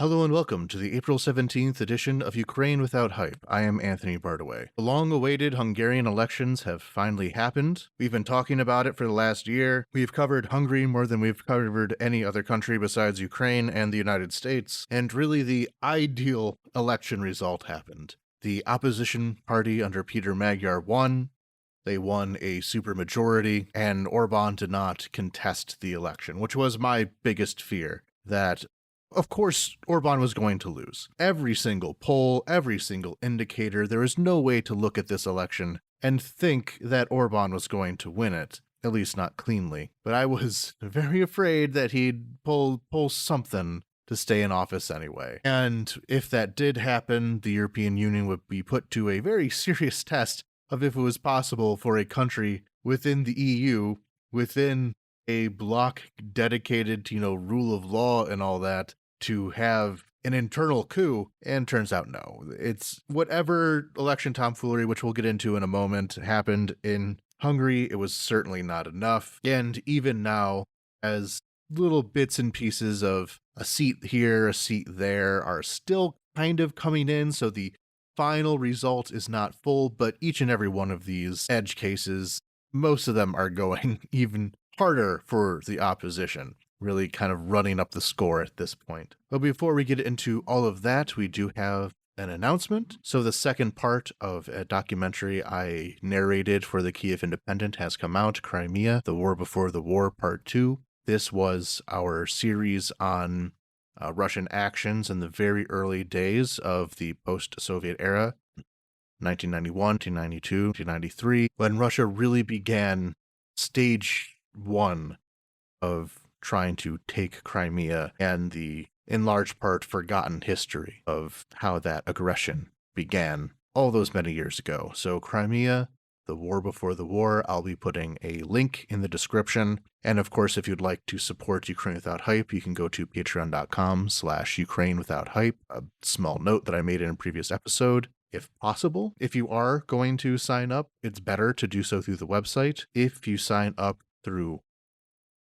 Hello and welcome to the April 17th edition of Ukraine Without Hype. I am Anthony Bardaway. The long-awaited Hungarian elections have finally happened. We've been talking about it for the last year. We've covered Hungary more than we've covered any other country besides Ukraine and the United States, and really the ideal election result happened. The opposition party under Peter Magyar won. They won a supermajority, and Orban did not contest the election, which was my biggest fear, that of course, Orban was going to lose. Every single poll, every single indicator, there is no way to look at this election and think that Orban was going to win it, at least not cleanly. But I was very afraid that he'd pull something to stay in office anyway. And if that did happen, the European Union would be put to a very serious test of if it was possible for a country within the EU, within a bloc dedicated to, rule of law and all that, to have an internal coup, and turns out no. It's whatever election tomfoolery, which we'll get into in a moment, happened in Hungary, it was certainly not enough. And even now, as little bits and pieces of a seat here, a seat there are still kind of coming in, so the final result is not full, but each and every one of these edge cases, most of them are going even harder for the opposition, really kind of running up the score at this point. But before we get into all of that, we do have an announcement. So the second part of a documentary I narrated for the Kyiv Independent has come out, Crimea, The War Before the War, Part 2. This was our series on Russian actions in the very early days of the post-Soviet era, 1991, 1992, 1993, when Russia really began stage one of trying to take Crimea and the, in large part, forgotten history of how that aggression began all those many years ago. So Crimea, The War Before the War, I'll be putting a link in the description. And of course, if you'd like to support Ukraine Without Hype, you can go to patreon.com/Ukraine Without Hype. A small note that I made in a previous episode. If possible, if you are going to sign up, it's better to do so through the website. If you sign up through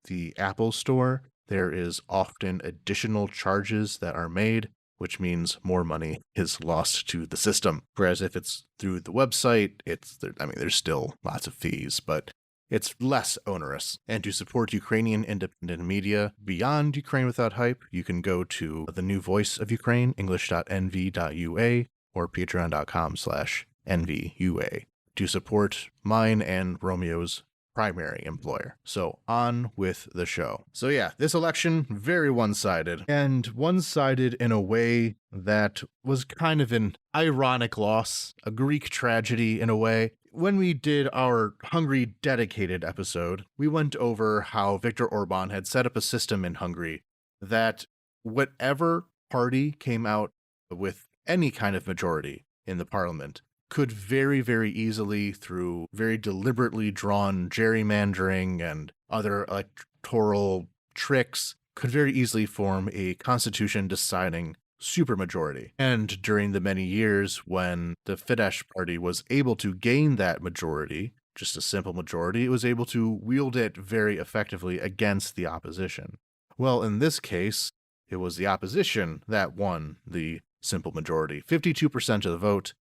the Apple Store, there is often additional charges that are made, which means more money is lost to the system. Whereas if it's through the website, there's still lots of fees, but it's less onerous. And to support Ukrainian independent media beyond Ukraine Without Hype, you can go to the New Voice of Ukraine, english.nv.ua, or patreon.com/nvua to support mine and Romeo's primary employer. So on with the show. So yeah, this election, very one-sided, and one-sided in a way that was kind of an ironic loss, a Greek tragedy in a way. When we did our Hungary dedicated episode, we went over how Viktor Orban had set up a system in Hungary that whatever party came out with any kind of majority in the parliament could very, very easily, through very deliberately drawn gerrymandering and other electoral tricks, could very easily form a constitution-deciding supermajority. And during the many years when the Fidesz party was able to gain that majority, just a simple majority, it was able to wield it very effectively against the opposition. Well, in this case, it was the opposition that won the simple majority. 52% of the vote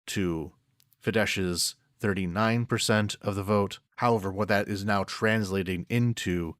to Fidesz's 39% of the vote. However, what that is now translating into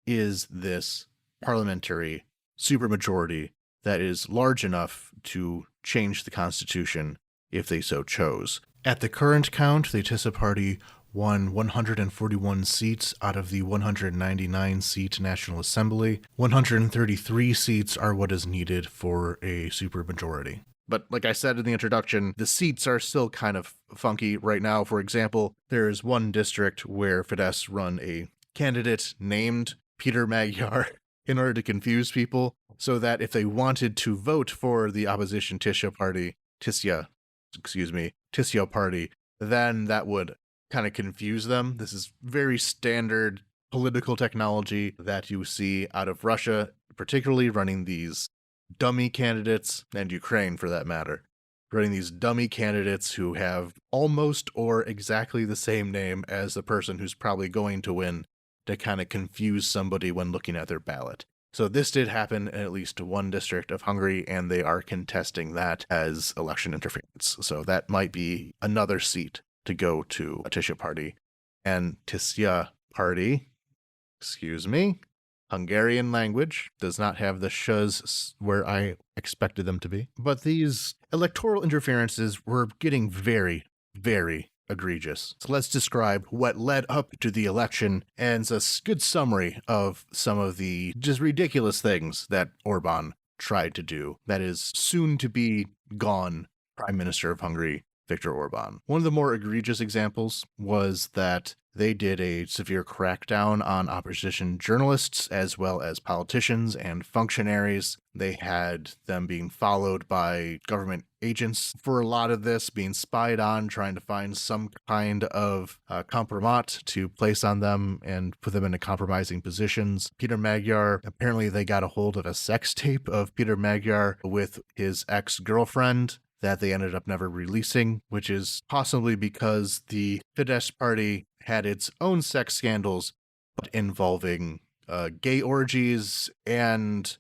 is this parliamentary supermajority that is large enough to change the constitution if they so chose. At the current count, the Tisa party won 141 seats out of the 199-seat National Assembly. 133 seats are what is needed for a supermajority. But like I said in the introduction, the seats are still kind of funky right now. For example, there is one district where Fidesz run a candidate named Peter Magyar in order to confuse people, so that if they wanted to vote for the opposition Tisza party, then that would kind of confuse them. This is very standard political technology that you see out of Russia, particularly running these dummy candidates, and Ukraine for that matter, running these dummy candidates who have almost or exactly the same name as the person who's probably going to win, to kind of confuse somebody when looking at their ballot. So this did happen in at least one district of Hungary, and they are contesting that as election interference. So that might be another seat to go to a Tisza party. And Tisza party, excuse me, Hungarian language does not have the sh's where I expected them to be. But these electoral interferences were getting very, very egregious. So let's describe what led up to the election and a good summary of some of the just ridiculous things that Orban tried to do. That is soon to be gone Prime Minister of Hungary, Viktor Orban. One of the more egregious examples was that they did a severe crackdown on opposition journalists as well as politicians and functionaries. They had them being followed by government agents for a lot of this, being spied on, trying to find some kind of compromat to place on them and put them into compromising positions. Peter Magyar, apparently they got a hold of a sex tape of Peter Magyar with his ex-girlfriend that they ended up never releasing, which is possibly because the Fidesz party had its own sex scandals, but involving gay orgies. And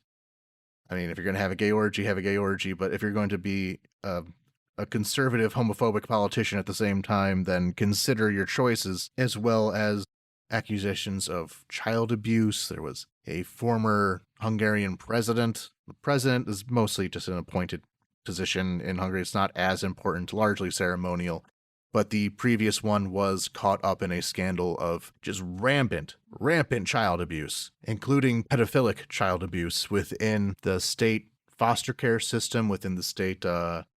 I mean, if you're going to have a gay orgy, have a gay orgy. But if you're going to be a conservative, homophobic politician at the same time, then consider your choices, as well as accusations of child abuse. There was a former Hungarian president. The president is mostly just an appointed position in Hungary. It's not as important, largely ceremonial. But the previous one was caught up in a scandal of just rampant child abuse, including pedophilic child abuse within the state foster care system, within the state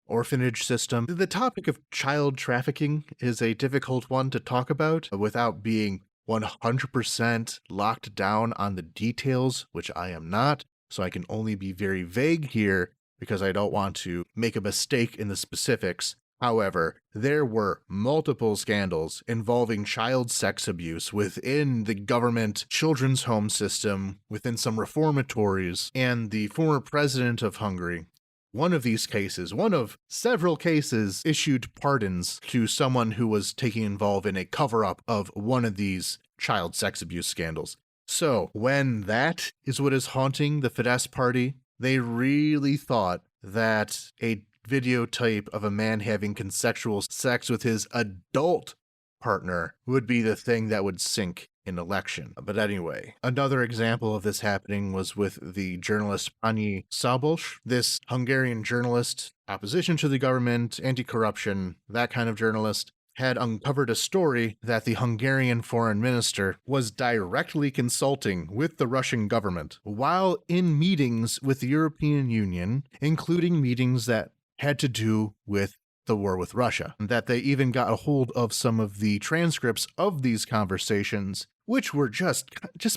orphanage system. The topic of child trafficking is a difficult one to talk about without being 100% locked down on the details, which I am not, so I can only be very vague here because I don't want to make a mistake in the specifics. However, there were multiple scandals involving child sex abuse within the government children's home system, within some reformatories, and the former president of Hungary, one of these cases, one of several cases, issued pardons to someone who was taking involved in a cover-up of one of these child sex abuse scandals. So, when that is what is haunting the Fidesz party, they really thought that a videotape of a man having consensual sex with his adult partner would be the thing that would sink an election. But anyway, another example of this happening was with the journalist Pani Szabolcs. This Hungarian journalist, opposition to the government, anti-corruption, that kind of journalist, had uncovered a story that the Hungarian foreign minister was directly consulting with the Russian government while in meetings with the European Union, including meetings that had to do with the war with Russia, that they even got a hold of some of the transcripts of these conversations, which were just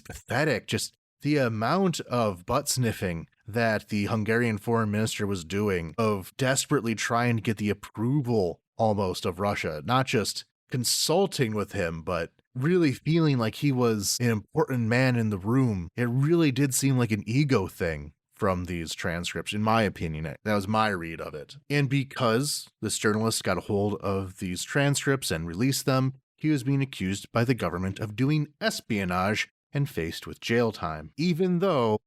pathetic. Just the amount of butt sniffing that the Hungarian foreign minister was doing, of desperately trying to get the approval almost of Russia, not just consulting with him, but really feeling like he was an important man in the room. It really did seem like an ego thing from these transcripts, in my opinion. That was my read of it. And because this journalist got a hold of these transcripts and released them, he was being accused by the government of doing espionage and faced with jail time, even though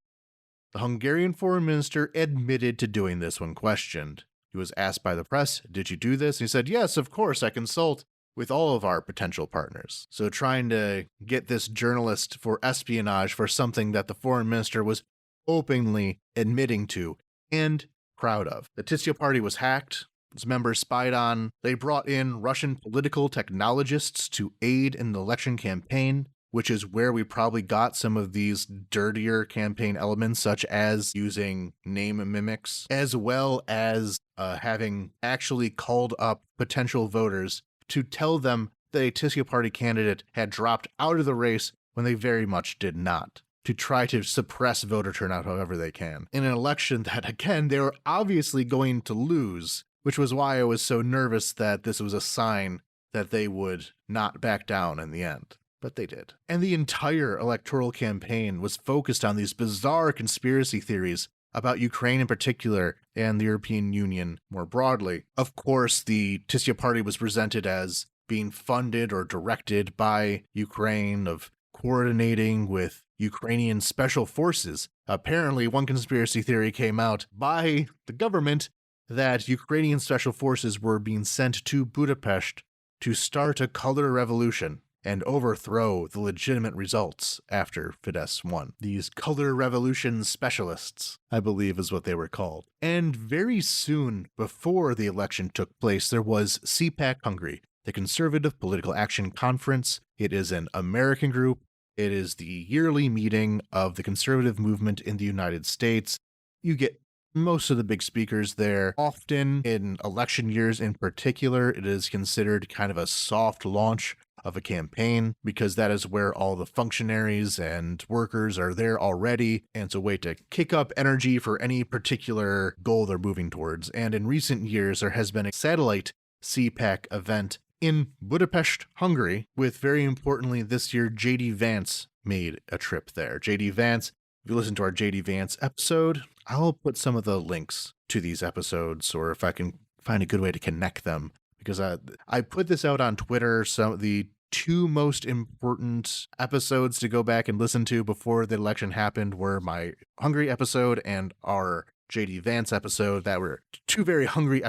the Hungarian foreign minister admitted to doing this when questioned. He was asked by the press, "Did you do this?" And he said, "Yes, of course, I consult with all of our potential partners." So trying to get this journalist for espionage for something that the foreign minister was openly admitting to and proud of. The Tisza party was hacked, its members spied on. They brought in Russian political technologists to aid in the election campaign, which is where we probably got some of these dirtier campaign elements, such as using name mimics, as well as having actually called up potential voters to tell them that a Tisza party candidate had dropped out of the race when they very much did not, to try to suppress voter turnout however they can, in an election that, again, they were obviously going to lose, which was why I was so nervous that this was a sign that they would not back down in the end. But they did. And the entire electoral campaign was focused on these bizarre conspiracy theories about Ukraine in particular and the European Union more broadly. Of course, the Tisza party was presented as being funded or directed by Ukraine, of coordinating with Ukrainian special forces. Apparently, one conspiracy theory came out by the government that Ukrainian special forces were being sent to Budapest to start a color revolution and overthrow the legitimate results after Fidesz won. These color revolution specialists, I believe is what they were called. And very soon before the election took place, there was CPAC Hungary, the Conservative Political Action Conference. It is an American group. It is the yearly meeting of the conservative movement in the United States. You get most of the big speakers there. Often in election years in particular, it is considered kind of a soft launch of a campaign because that is where all the functionaries and workers are there already, and it's a way to kick up energy for any particular goal they're moving towards. And in recent years, there has been a satellite CPAC event in Budapest, Hungary, with very importantly this year, JD Vance made a trip there. JD Vance, if you listen to our JD Vance episode, I'll put some of the links to these episodes, or if I can find a good way to connect them, because I put this out on Twitter. Some of the two most important episodes to go back and listen to before the election happened were my Hungary episode and our JD Vance episode. That were two very Hungary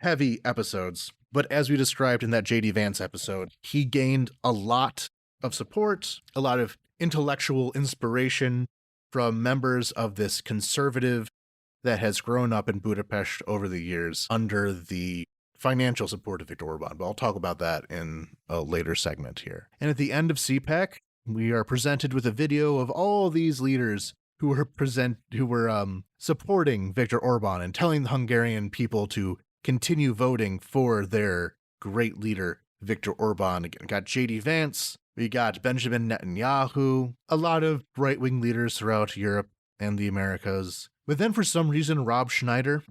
heavy episodes. But as we described in that JD Vance episode, he gained a lot of support, a lot of intellectual inspiration from members of this conservative that has grown up in Budapest over the years under the financial support of Viktor Orban. But I'll talk about that in a later segment here. And at the end of CPAC, we are presented with a video of all these leaders who were supporting Viktor Orban and telling the Hungarian people to continue voting for their great leader, Viktor Orban. Again, we got JD Vance, we got Benjamin Netanyahu, a lot of right-wing leaders throughout Europe and the Americas. But then for some reason, Rob Schneider,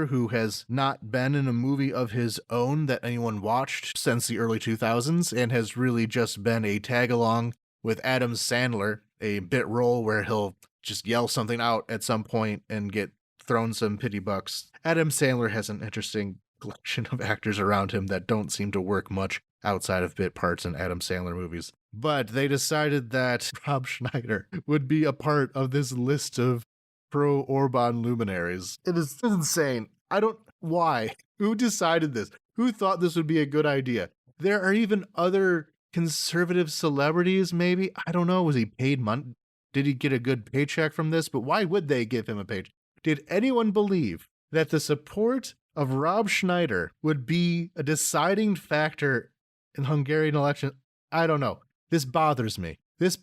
who has not been in a movie of his own that anyone watched since the early 2000s and has really just been a tag-along with Adam Sandler, a bit role where he'll just yell something out at some point and get thrown some pity bucks. Adam Sandler has an interesting collection of actors around him that don't seem to work much outside of bit parts in Adam Sandler movies. But they decided that Rob Schneider would be a part of this list of pro-Orban luminaries. It is insane. Why? Who decided this? Who thought this would be a good idea? There are even other conservative celebrities, maybe? I don't know. Was he paid money? Did he get a good paycheck from this? But why would they give him a paycheck? Did anyone believe that the support of Rob Schneider would be a deciding factor in Hungarian election? I don't know. This bothers me. This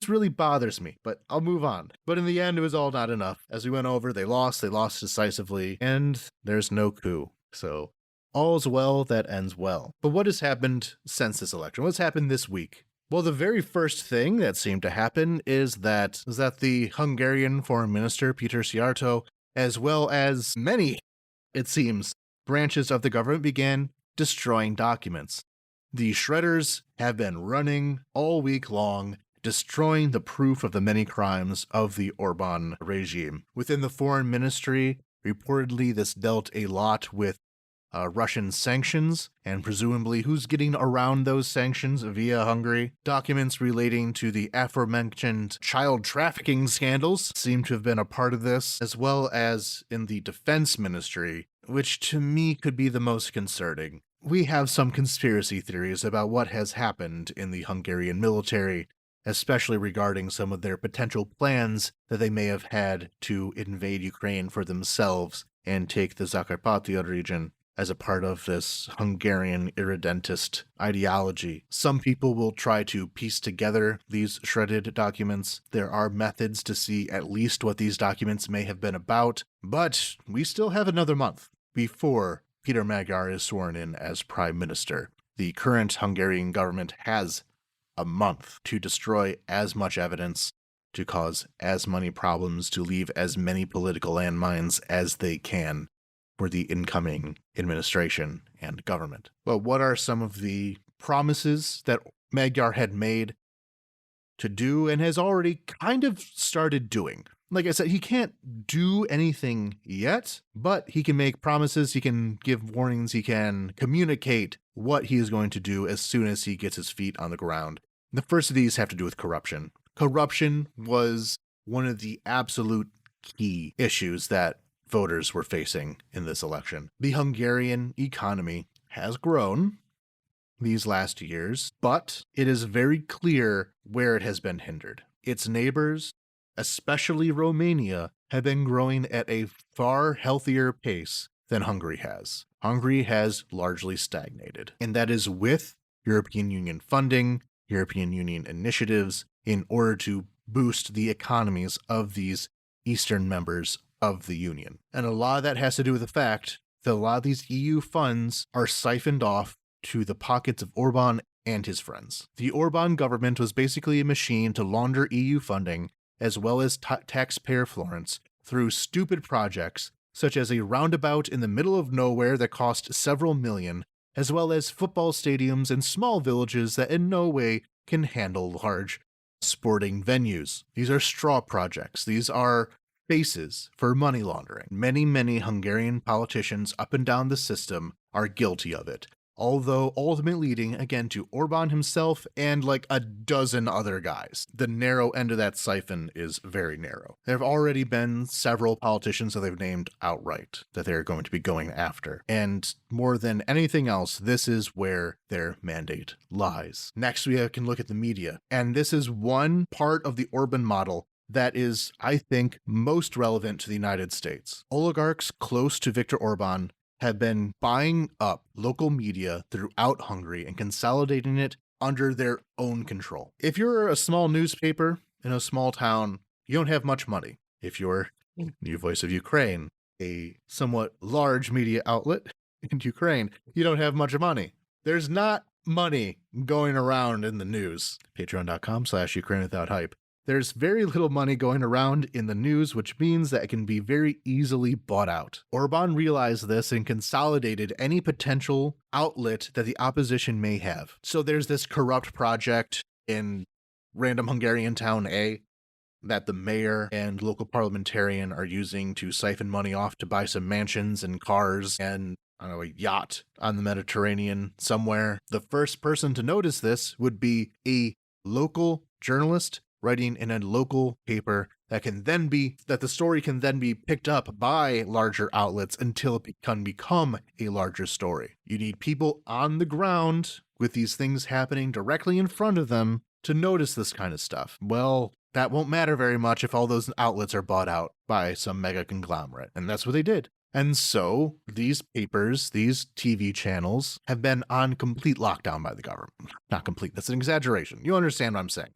really bothers me, but I'll move on. But in the end, it was all not enough. As we went over, they lost decisively, and there's no coup. So all's well that ends well. But what has happened since this election? What's happened this week? Well, the very first thing that seemed to happen is that the Hungarian Foreign Minister, Peter Szijjártó, as well as many, it seems, branches of the government began destroying documents. The shredders have been running all week long, destroying the proof of the many crimes of the Orban regime. Within the foreign ministry, reportedly this dealt a lot with Russian sanctions, and presumably who's getting around those sanctions via Hungary. Documents relating to the aforementioned child trafficking scandals seem to have been a part of this, as well as in the defense ministry, which to me could be the most concerning. We have some conspiracy theories about what has happened in the Hungarian military, especially regarding some of their potential plans that they may have had to invade Ukraine for themselves and take the Zakarpattia region as a part of this Hungarian irredentist ideology. Some people will try to piece together these shredded documents. There are methods to see at least what these documents may have been about, but we still have another month before Peter Magyar is sworn in as Prime Minister. The current Hungarian government has a month to destroy as much evidence, to cause as many problems, to leave as many political landmines as they can for the incoming administration and government. But what are some of the promises that Magyar had made to do and has already kind of started doing? Like I said, he can't do anything yet, but he can make promises, he can give warnings, he can communicate what he is going to do as soon as he gets his feet on the ground. The first of these have to do with corruption. Corruption was one of the absolute key issues that voters were facing in this election. The Hungarian economy has grown these last years, but it is very clear where it has been hindered. Its neighbors, especially Romania, have been growing at a far healthier pace than Hungary has. Hungary has largely stagnated, and that is with European Union funding, European Union initiatives in order to boost the economies of these eastern members of the Union. And a lot of that has to do with the fact that a lot of these EU funds are siphoned off to the pockets of Orban and his friends. The Orban government was basically a machine to launder EU funding as well as taxpayer Florence through stupid projects such as a roundabout in the middle of nowhere that cost several million, as well as football stadiums in small villages that in no way can handle large sporting venues. These are straw projects. These are bases for money laundering. Many Hungarian politicians up and down the system are guilty of it, although ultimately leading again to Orban himself and like a dozen other guys. The narrow end of that siphon is very narrow. There have already been several politicians that they've named outright that they're going to be going after. And more than anything else, this is where their mandate lies. Next, we can look at the media. And this is one part of the Orban model that is, I think, most relevant to the United States. Oligarchs close to Viktor Orban have been buying up local media throughout Hungary and consolidating it under their own control. If you're a small newspaper in a small town, you don't have much money. If you're New Voice of Ukraine, a somewhat large media outlet in Ukraine, you don't have much money. There's not money going around in the news. Patreon.com/UkraineWithoutHype. There's very little money going around in the news, which means that it can be very easily bought out. Orban realized this and consolidated any potential outlet that the opposition may have. So there's this corrupt project in random Hungarian town A that the mayor and local parliamentarian are using to siphon money off to buy some mansions and cars and a yacht on the Mediterranean somewhere. The first person to notice this would be a local journalist writing in a local paper that the story can then be picked up by larger outlets until it can become a larger story. You need people on the ground with these things happening directly in front of them to notice this kind of stuff. Well, that won't matter very much if all those outlets are bought out by some mega conglomerate. And that's what they did. And so these papers, these TV channels have been on complete lockdown by the government. Not complete, that's an exaggeration. You understand what I'm saying.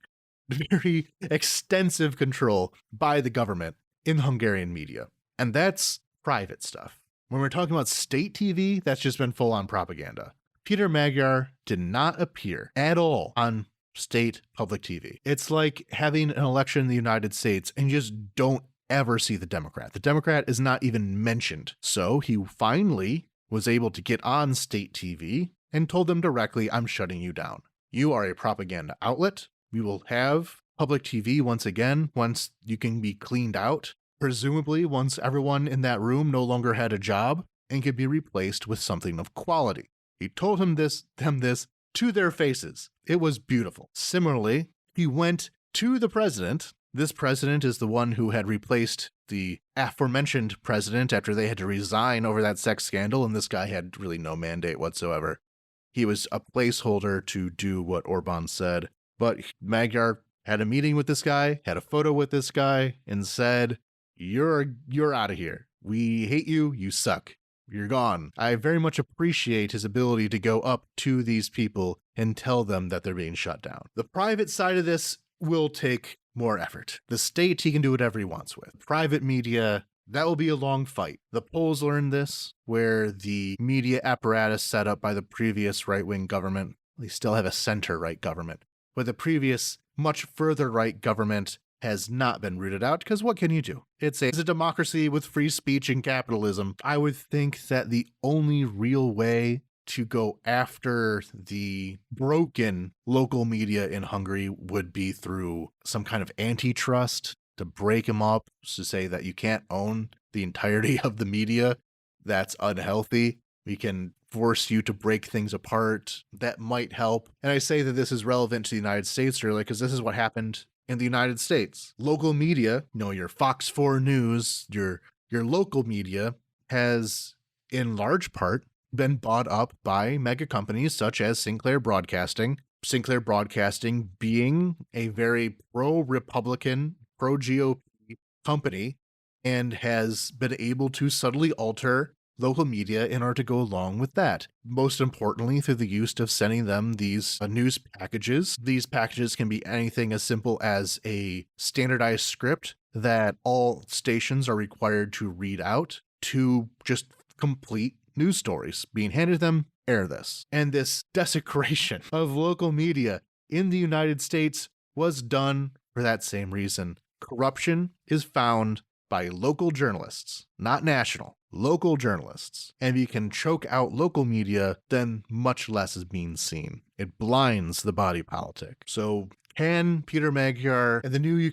Very extensive control by the government in Hungarian media. And that's private stuff. When we're talking about state TV, that's just been full-on propaganda. Peter Magyar did not appear at all on state public TV. It's like having an election in the United States and you just don't ever see the Democrat. The Democrat is not even mentioned. So he finally was able to get on state TV and told them directly, I'm shutting you down. You are a propaganda outlet. We will have public TV once again, once you can be cleaned out, presumably once everyone in that room no longer had a job and could be replaced with something of quality. He told them this to their faces. It was beautiful. Similarly, he went to the president. This president is the one who had replaced the aforementioned president after they had to resign over that sex scandal, and this guy had really no mandate whatsoever. He was a placeholder to do what Orban said. But Magyar had a meeting with this guy, had a photo with this guy, and said, you're out of here. We hate you. You suck. You're gone. I very much appreciate his ability to go up to these people and tell them that they're being shut down. The private side of this will take more effort. The state, he can do whatever he wants with. Private media, that will be a long fight. The Poles learned this, where the media apparatus set up by the previous right-wing government, they still have a center-right government, but the previous, much further right government has not been rooted out, because what can you do? It's a democracy with free speech and capitalism. I would think that the only real way to go after the broken local media in Hungary would be through some kind of antitrust to break them up, to say that you can't own the entirety of the media. That's unhealthy. We can force you to break things apart. That might help. And I say that this is relevant to the United States really because this is what happened in the United States. Local media, your Fox 4 News, your local media has in large part been bought up by mega companies such as Sinclair Broadcasting. Sinclair Broadcasting being a very pro-Republican, pro-GOP company, and has been able to subtly alter local media in order to go along with that. Most importantly, through the use of sending them these news packages. These packages can be anything as simple as a standardized script that all stations are required to read out to just complete news stories being handed to them. Air this. And this desecration of local media in the United States was done for that same reason. Corruption is found by local journalists, not national, local journalists. And if you can choke out local media, then much less is being seen. It blinds the body politic. So can Peter Magyar and the new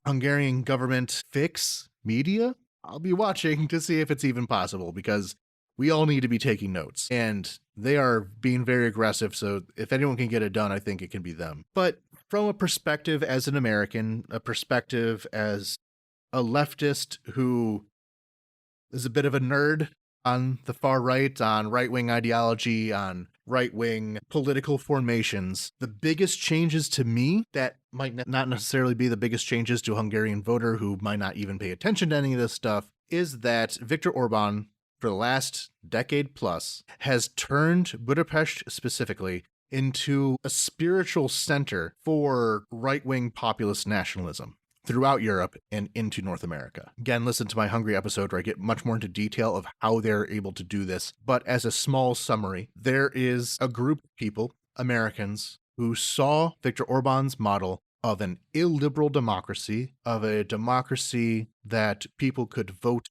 Hungarian government fix media? I'll be watching to see if it's even possible, because we all need to be taking notes, and they are being very aggressive. So if anyone can get it done, I think it can be them. But from a perspective as an American, a perspective as a leftist who is a bit of a nerd on the far right, on right-wing ideology, on right-wing political formations, the biggest changes to me that might not necessarily be the biggest changes to a Hungarian voter who might not even pay attention to any of this stuff is that Viktor Orban, for the last decade plus, has turned Budapest specifically into a spiritual center for right-wing populist nationalism throughout Europe and into North America. Again, listen to my Hungary episode where I get much more into detail of how they're able to do this. But as a small summary, there is a group of people, Americans, who saw Viktor Orban's model of an illiberal democracy, of a democracy that people could vote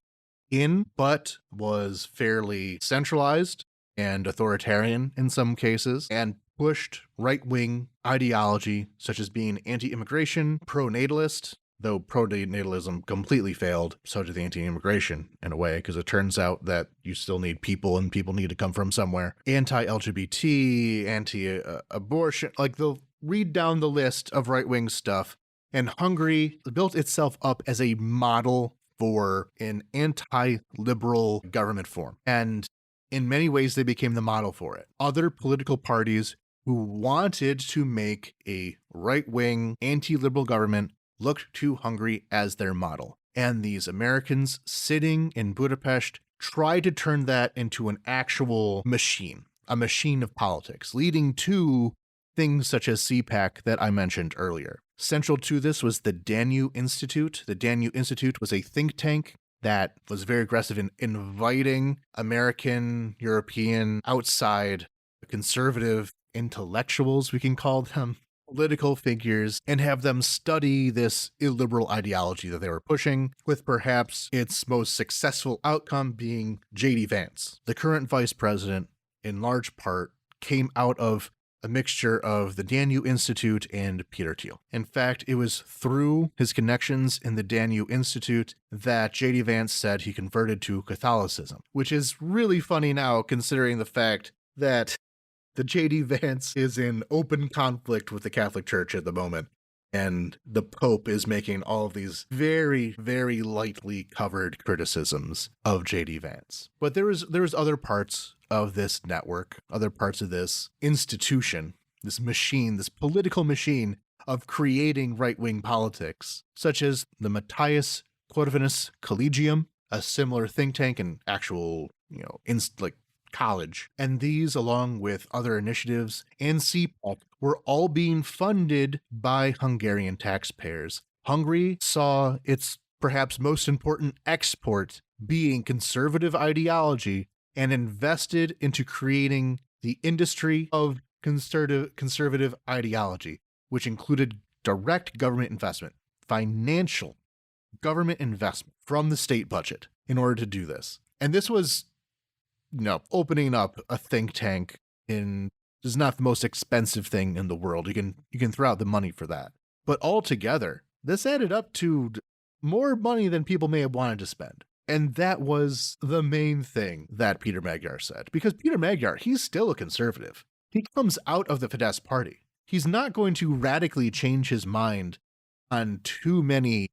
in, but was fairly centralized and authoritarian in some cases, and pushed right-wing ideology such as being anti-immigration, pro-natalist, though pro-natalism completely failed, so did the anti-immigration in a way, because it turns out that you still need people and people need to come from somewhere. Anti-LGBT, anti-abortion, they'll read down the list of right-wing stuff, and Hungary built itself up as a model for an anti-liberal government form. And in many ways, they became the model for it. Other political parties who wanted to make a right-wing, anti-liberal government looked to Hungary as their model. And these Americans sitting in Budapest tried to turn that into an actual machine, a machine of politics, leading to things such as CPAC that I mentioned earlier. Central to this was the Danube Institute. The Danube Institute was a think tank that was very aggressive in inviting American, European, outside conservative intellectuals, we can call them, political figures, and have them study this illiberal ideology that they were pushing, with perhaps its most successful outcome being J.D. Vance. The current vice president, in large part, came out of a mixture of the Danube Institute and Peter Thiel. In fact, it was through his connections in the Danube Institute that J.D. Vance said he converted to Catholicism, which is really funny now considering the fact that the J.D. Vance is in open conflict with the Catholic Church at the moment, and the Pope is making all of these very, very lightly covered criticisms of J.D. Vance. But there was other parts of this network, other parts of this institution, this machine, this political machine of creating right-wing politics, such as the Matthias Corvinus Collegium, a similar think tank and actual, college. And these, along with other initiatives and CPAC, were all being funded by Hungarian taxpayers. Hungary saw its perhaps most important export being conservative ideology and invested into creating the industry of conservative ideology, which included direct government investment, financial government investment from the state budget in order to do this. And this was, opening up a think tank is not the most expensive thing in the world. You can throw out the money for that. But altogether, this added up to more money than people may have wanted to spend. And that was the main thing that Peter Magyar said. Because Peter Magyar, he's still a conservative. He comes out of the Fidesz party. He's not going to radically change his mind on too many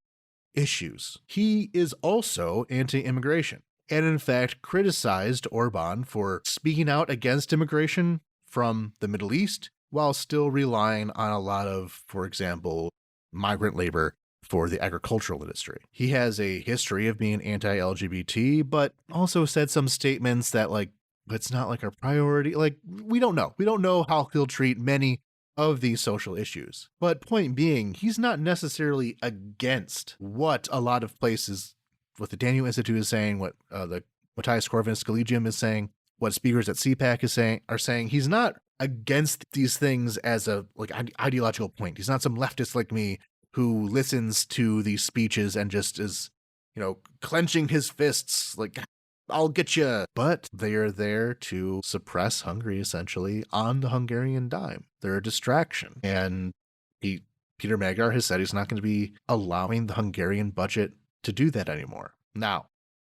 issues. He is also anti-immigration, and in fact criticized Orban for speaking out against immigration from the Middle East while still relying on a lot of, for example, migrant labor for the agricultural industry. He has a history of being anti-LGBT, but also said some statements that, like, it's not like our priority. Like, we don't know. We don't know how he'll treat many of these social issues. But point being, he's not necessarily against what a lot of places, what the Daniel Institute is saying, what the Matthias Corvinus Collegium is saying, what speakers at CPAC are saying. He's not against these things as a ideological point. He's not some leftist like me who listens to these speeches and just is, clenching his fists like, I'll get you. But they are there to suppress Hungary, essentially, on the Hungarian dime. They're a distraction. And Peter Magyar has said he's not going to be allowing the Hungarian budget to do that anymore. Now,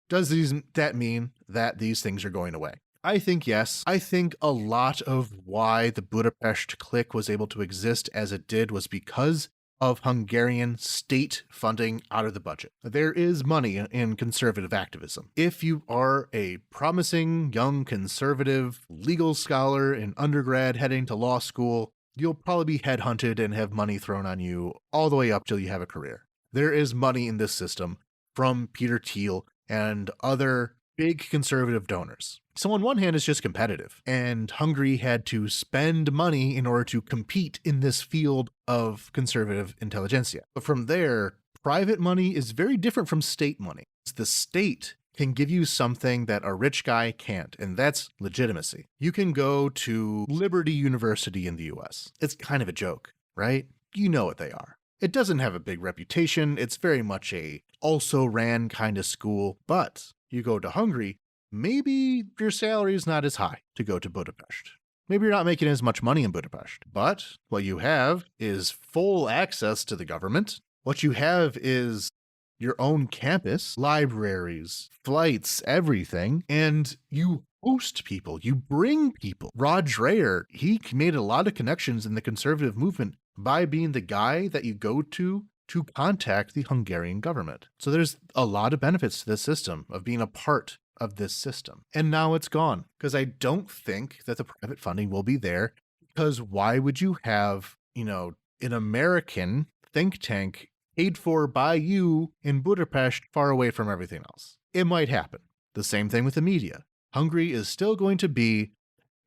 does that mean that these things are going away? I think yes. I think a lot of why the Budapest clique was able to exist as it did was because of Hungarian state funding out of the budget. There is money in conservative activism. If you are a promising young conservative legal scholar in undergrad heading to law school, you'll probably be headhunted and have money thrown on you all the way up till you have a career. There is money in this system from Peter Thiel and other big conservative donors. So on one hand, it's just competitive, and Hungary had to spend money in order to compete in this field of conservative intelligentsia. But from there, private money is very different from state money. The state can give you something that a rich guy can't, and that's legitimacy. You can go to Liberty University in the US. It's kind of a joke, right? You know what they are. It doesn't have a big reputation. It's very much a also-ran kind of school, but you go to Hungary, maybe your salary is not as high to go to Budapest. Maybe you're not making as much money in Budapest, but what you have is full access to the government. What you have is your own campus, libraries, flights, everything, and you host people, you bring people. Rod Dreher, he made a lot of connections in the conservative movement by being the guy that you go to contact the Hungarian government. So there's a lot of benefits to this system of being a part of this system. And now it's gone because I don't think that the private funding will be there, because why would you have, an American think tank paid for by you in Budapest far away from everything else? It might happen. The same thing with the media. Hungary is still going to be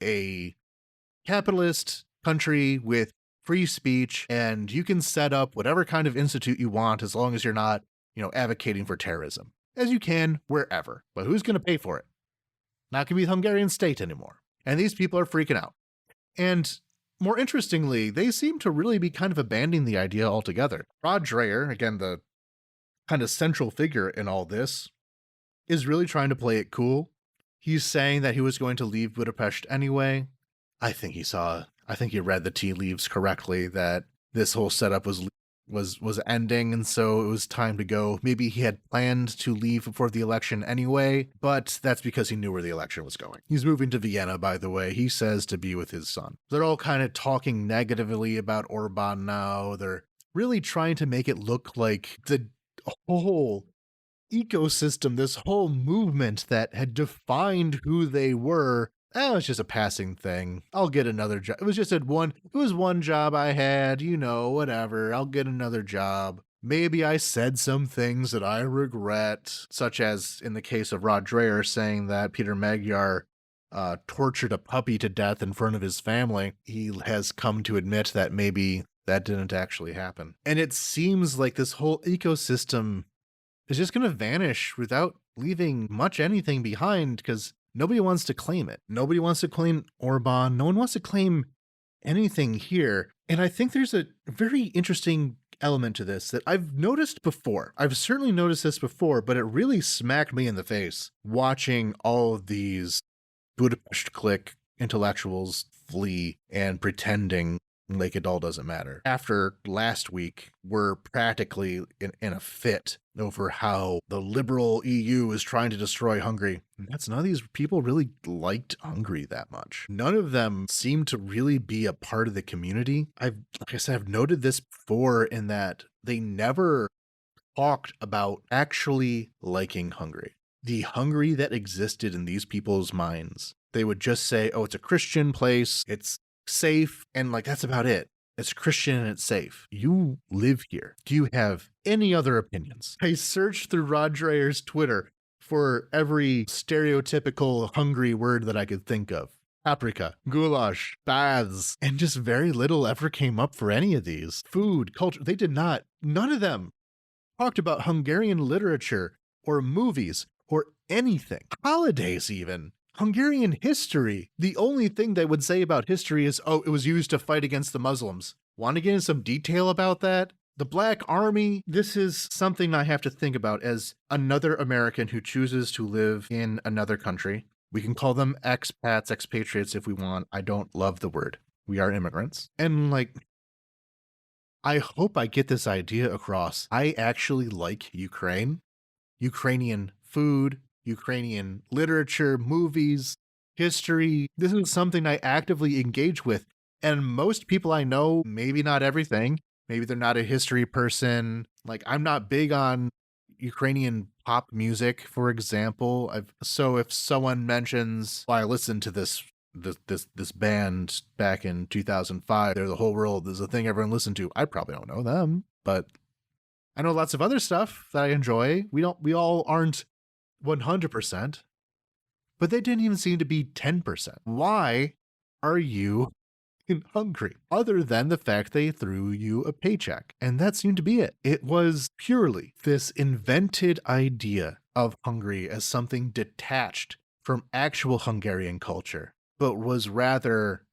a capitalist country with free speech, and you can set up whatever kind of institute you want as long as you're not, advocating for terrorism, as you can wherever. But who's going to pay for it? Not going to be the Hungarian state anymore. And these people are freaking out. And more interestingly, they seem to really be kind of abandoning the idea altogether. Rod Dreher, again, the kind of central figure in all this, is really trying to play it cool. He's saying that he was going to leave Budapest anyway. I think he read the tea leaves correctly, that this whole setup was ending, and so it was time to go. Maybe he had planned to leave before the election anyway, but that's because he knew where the election was going. He's moving to Vienna, by the way, he says, to be with his son. They're all kind of talking negatively about Orban now. They're really trying to make it look like the whole ecosystem, this whole movement that had defined who they were, it was just a passing thing. I'll get another job. It was one job I had, whatever. I'll get another job. Maybe I said some things that I regret, such as in the case of Rod Dreher saying that Peter Magyar tortured a puppy to death in front of his family. He has come to admit that maybe that didn't actually happen. And it seems like this whole ecosystem is just going to vanish without leaving much anything behind, because nobody wants to claim it. Nobody wants to claim Orban. No one wants to claim anything here. And I think there's a very interesting element to this that I've noticed before. I've certainly noticed this before, but it really smacked me in the face watching all of these Budapest clique intellectuals flee and pretending like it all doesn't matter. After last week, we're practically in a fit over how the liberal EU is trying to destroy Hungary. None of these people really liked Hungary that much. None of them seem to really be a part of the community. Like I said, I've noted this before in that they never talked about actually liking Hungary. The Hungary that existed in these people's minds, they would just say, oh, it's a Christian place, it's safe, and like that's about it. It's Christian and it's safe. You live here. Do you have any other opinions? I searched through Rod Dreyer's Twitter for every stereotypical Hungary word that I could think of. Paprika, goulash, baths, and just very little ever came up for any of these. Food, culture, they did not. None of them talked about Hungarian literature or movies or anything. Holidays even. Hungarian history. The only thing they would say about history is, oh, it was used to fight against the Muslims. Want to get into some detail about that? The Black Army. This is something I have to think about as another American who chooses to live in another country. We can call them expats, expatriates if we want. I don't love the word. We are immigrants. And like, I hope I get this idea across. I actually like Ukraine. Ukrainian food, Ukrainian literature, movies, history. This is something I actively engage with. And most people I know, maybe not everything, maybe they're not a history person. Like, I'm not big on Ukrainian pop music, for example. So if someone mentions, well, I listened to this band back in 2005, they're the whole world, there's a thing everyone listened to, I probably don't know them, but I know lots of other stuff that I enjoy. We all aren't 100%, but they didn't even seem to be 10%. Why are you hungry? Other than the fact they threw you a paycheck. And that seemed to be it. It was purely this invented idea of Hungary as something detached from actual Hungarian culture, but was rather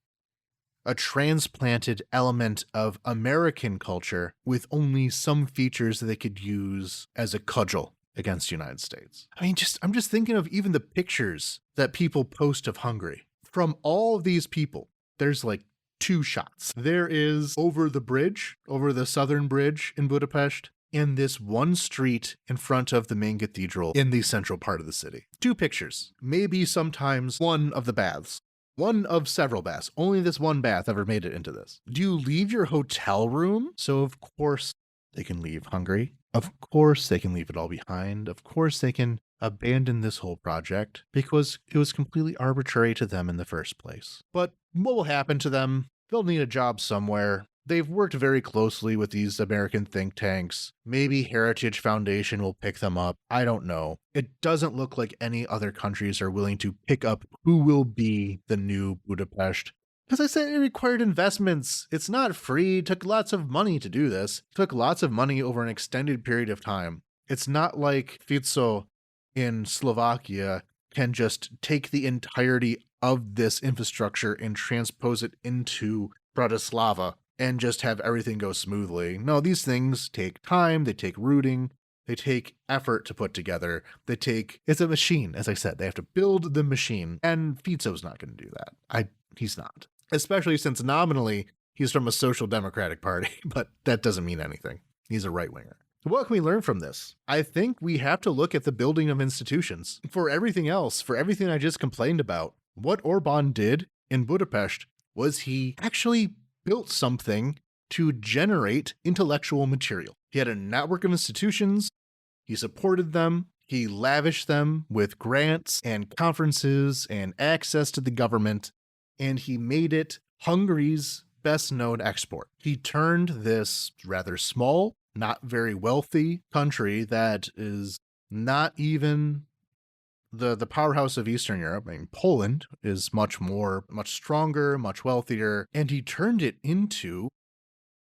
a transplanted element of American culture with only some features that they could use as a cudgel against the United States. I mean, I'm just thinking of even the pictures that people post of Hungary. From all of these people, there's like 2 shots. There is over the bridge, over the southern bridge in Budapest, in this one street in front of the main cathedral in the central part of the city. 2 pictures, maybe sometimes one of the baths. One of several baths. Only this one bath ever made it into this. Do you leave your hotel room? So of course they can leave Hungary. Of course they can leave it all behind. Of course they can abandon this whole project because it was completely arbitrary to them in the first place. But what will happen to them? They'll need a job somewhere. They've worked very closely with these American think tanks. Maybe Heritage Foundation will pick them up. I don't know. It doesn't look like any other countries are willing to pick up who will be the new Budapest. As I said, it required investments. It's not free. It took lots of money to do this. It took lots of money over an extended period of time. It's not like Fico in Slovakia can just take the entirety of this infrastructure and transpose it into Bratislava and just have everything go smoothly. No, these things take time, they take rooting, they take effort to put together. It's a machine, as I said. They have to build the machine, and Fico's not going to do that. He's not. Especially since nominally, he's from a social democratic party, but that doesn't mean anything. He's a right-winger. What can we learn from this? I think we have to look at the building of institutions. For everything else, for everything I just complained about, what Orban did in Budapest was he actually built something to generate intellectual material. He had a network of institutions, he supported them, he lavished them with grants and conferences and access to the government, and he made it Hungary's best known export. He turned this rather small, not very wealthy country that is not even the powerhouse of Eastern Europe. I mean, Poland is much stronger, much wealthier, and he turned it into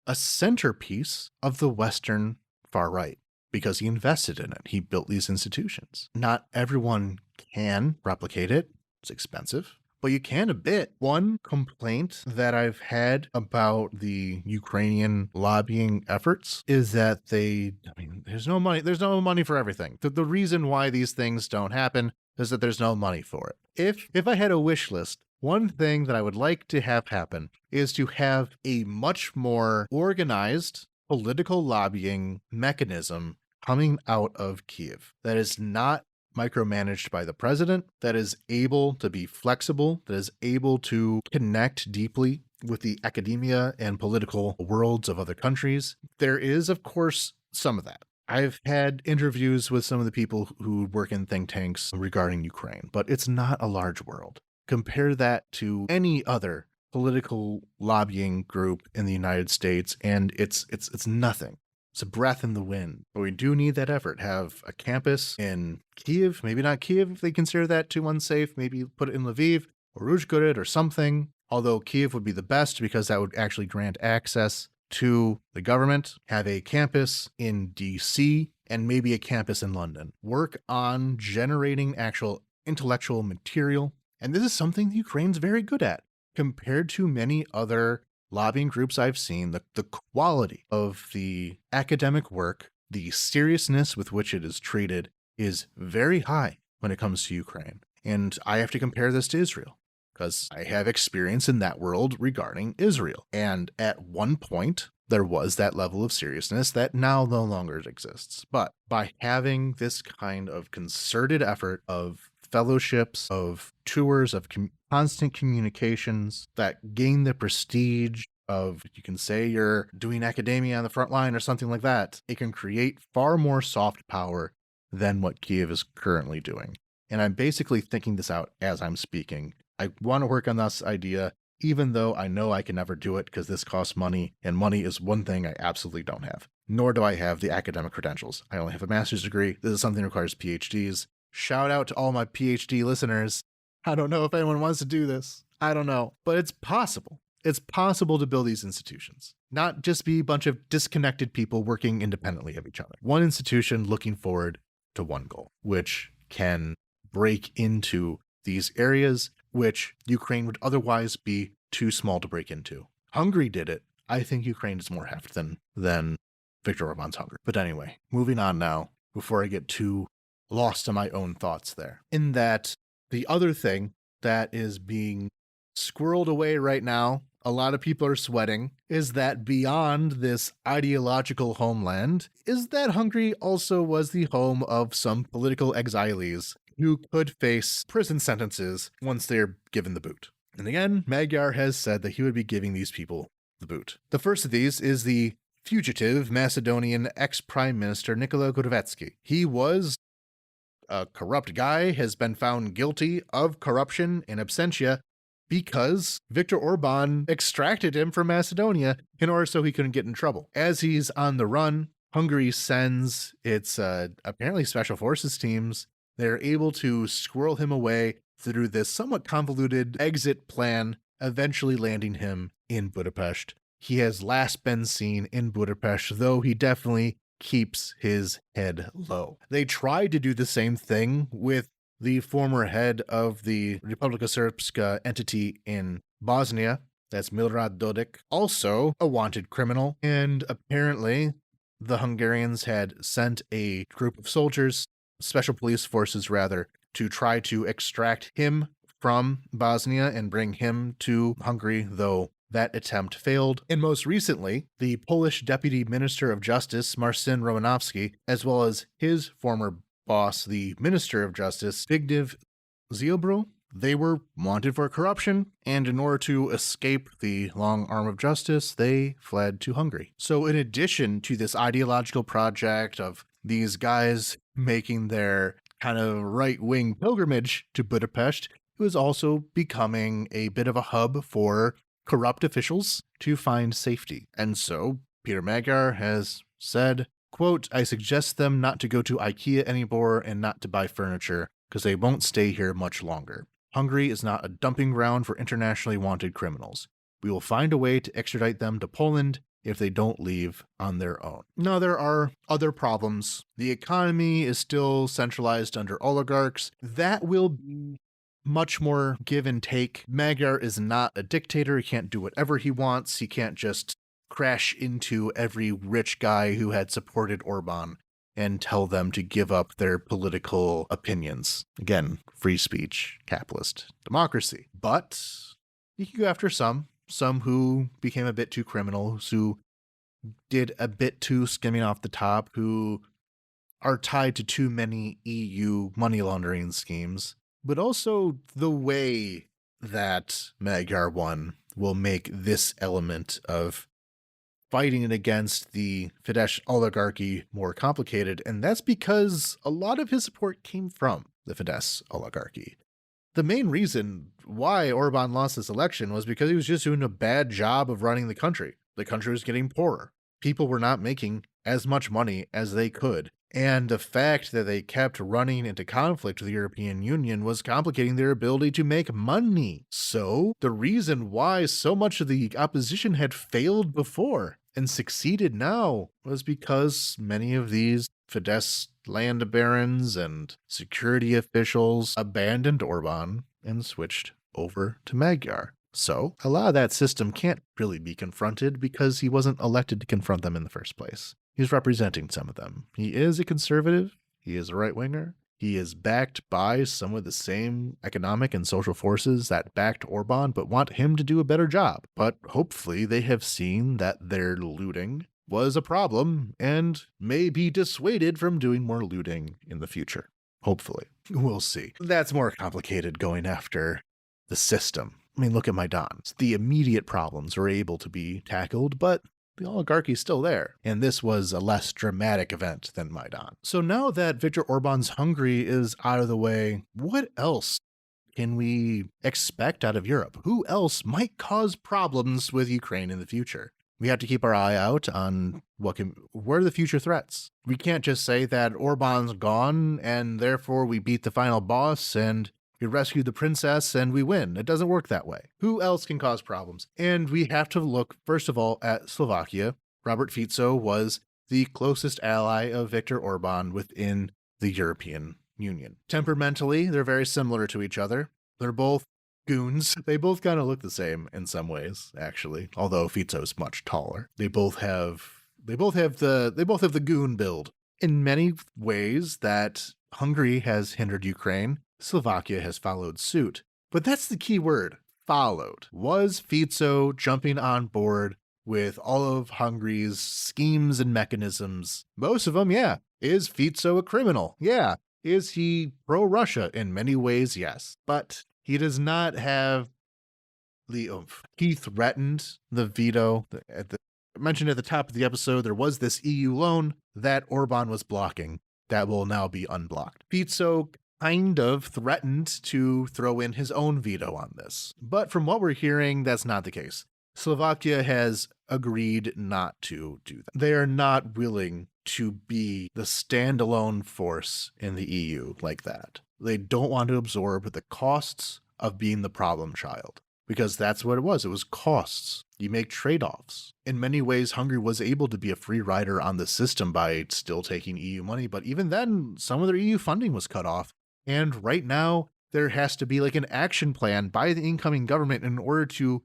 a centerpiece of the Western far right because he invested in it. He built these institutions. Not everyone can replicate it. It's expensive, but you can a bit. One complaint that I've had about the Ukrainian lobbying efforts is that there's no money. There's no money for everything. The reason why these things don't happen is that there's no money for it. If I had a wish list, One thing that I would like to have happen is to have a much more organized political lobbying mechanism coming out of Kyiv that is not micromanaged by the president, that is able to be flexible, that is able to connect deeply with the academia and political worlds of other countries. There is, of course, some of that. I've had interviews with some of the people who work in think tanks regarding Ukraine, but it's not a large world. Compare that to any other political lobbying group in the United States, and it's nothing. It's a breath in the wind. But we do need that effort. Have a campus in Kyiv, maybe not Kyiv if they consider that too unsafe, maybe put it in Lviv or Uzhhorod or something. Although Kyiv would be the best because that would actually grant access to the government. Have a campus in DC and maybe a campus in London. Work on generating actual intellectual material. And this is something the Ukraine's very good at. Compared to many other lobbying groups I've seen, the quality of the academic work, the seriousness with which it is treated is very high when it comes to Ukraine. And I have to compare this to Israel because I have experience in that world regarding Israel. And at one point, there was that level of seriousness that now no longer exists. But by having this kind of concerted effort of fellowships, of tours, of constant communications that gain the prestige of, you can say you're doing academia on the front line or something like that, it can create far more soft power than what Kyiv is currently doing. And I'm basically thinking this out as I'm speaking. I want to work on this idea, even though I know I can never do it because this costs money, and money is one thing I absolutely don't have. Nor do I have the academic credentials. I only have a master's degree. This is something that requires PhDs. Shout out to all my PhD listeners. I don't know if anyone wants to do this. I don't know. But it's possible. It's possible to build these institutions. Not just be a bunch of disconnected people working independently of each other. One institution looking forward to one goal, which can break into these areas which Ukraine would otherwise be too small to break into. Hungary did it. I think Ukraine is more heft than Viktor Orban's Hungary. But anyway, moving on now, before I get too lost in my own thoughts there. In that, the other thing that is being squirreled away right now, a lot of people are sweating, is that beyond this ideological homeland, is that Hungary also was the home of some political exiles who could face prison sentences once they're given the boot. And again, Magyar has said that he would be giving these people the boot. The first of these is the fugitive Macedonian ex-prime minister Nikola Gorevetsky. He was a corrupt guy, has been found guilty of corruption in absentia because Viktor Orban extracted him from Macedonia in order so he couldn't get in trouble. As he's on the run, Hungary sends its apparently special forces teams. They're able to squirrel him away through this somewhat convoluted exit plan, eventually landing him in Budapest. He has last been seen in Budapest, though he definitely keeps his head low. They tried to do the same thing with the former head of the Republika Srpska entity in Bosnia, that's Milorad Dodik, also a wanted criminal, and apparently the Hungarians had sent a group of soldiers, special police forces rather, to try to extract him from Bosnia and bring him to Hungary, though that attempt failed. And most recently, the Polish Deputy Minister of Justice, Marcin Romanowski, as well as his former boss, the Minister of Justice, Zbigniew Ziobro, they were wanted for corruption, and in order to escape the long arm of justice, they fled to Hungary. So in addition to this ideological project of these guys making their kind of right-wing pilgrimage to Budapest, it was also becoming a bit of a hub for corrupt officials to find safety. And so Peter Magyar has said, quote, "I suggest them not to go to IKEA anymore and not to buy furniture because they won't stay here much longer. Hungary is not a dumping ground for internationally wanted criminals. We will find a way to extradite them to Poland if they don't leave on their own." Now, there are other problems. The economy is still centralized under oligarchs. That will be much more give and take. Magyar is not a dictator. He can't do whatever he wants. He can't just crash into every rich guy who had supported Orban and tell them to give up their political opinions. Again, free speech, capitalist democracy. But you can go after some who became a bit too criminal, who did a bit too skimming off the top, who are tied to too many EU money laundering schemes. But also the way that Magyar won will make this element of fighting it against the Fidesz oligarchy more complicated, and that's because a lot of his support came from the Fidesz oligarchy. The main reason why Orban lost this election was because he was just doing a bad job of running the country. The country was getting poorer. People were not making as much money as they could. And the fact that they kept running into conflict with the European Union was complicating their ability to make money. So, the reason why so much of the opposition had failed before and succeeded now was because many of these Fidesz land barons and security officials abandoned Orban and switched over to Magyar. So, a lot of that system can't really be confronted because he wasn't elected to confront them in the first place. He's representing some of them. He is a conservative. He is a right-winger. He is backed by some of the same economic and social forces that backed Orban but want him to do a better job. But hopefully they have seen that their looting was a problem and may be dissuaded from doing more looting in the future. Hopefully. We'll see. That's more complicated going after the system. I mean, look at Maidan. The immediate problems were able to be tackled, but the oligarchy is still there, and this was a less dramatic event than Maidan. So now that Viktor Orban's Hungary is out of the way, what else can we expect out of Europe? Who else might cause problems with Ukraine in the future? We have to keep our eye out on what are the future threats. We can't just say that Orban's gone and therefore we beat the final boss and we rescue the princess and we win. It doesn't work that way. Who else can cause problems? And we have to look, first of all, at Slovakia. Robert Fico was the closest ally of Viktor Orban within the European Union. Temperamentally, they're very similar to each other. They're both goons. They both kind of look the same in some ways, actually, although Fico's much taller. They both have the goon build. In many ways that Hungary has hindered Ukraine, Slovakia has followed suit. But that's the key word, followed. Was Fico jumping on board with all of Hungary's schemes and mechanisms? Most of them, yeah. Is Fico a criminal? Yeah. Is he pro-Russia? In many ways, yes. But he does not have the oomph. He threatened the veto. I mentioned at the top of the episode, there was this EU loan that Orban was blocking that will now be unblocked. Fico kind of threatened to throw in his own veto on this. But from what we're hearing, that's not the case. Slovakia has agreed not to do that. They are not willing to be the standalone force in the EU like that. They don't want to absorb the costs of being the problem child, because that's what it was. It was costs. You make trade-offs. In many ways, Hungary was able to be a free rider on the system by still taking EU money, but even then, some of their EU funding was cut off. And right now, there has to be like an action plan by the incoming government in order to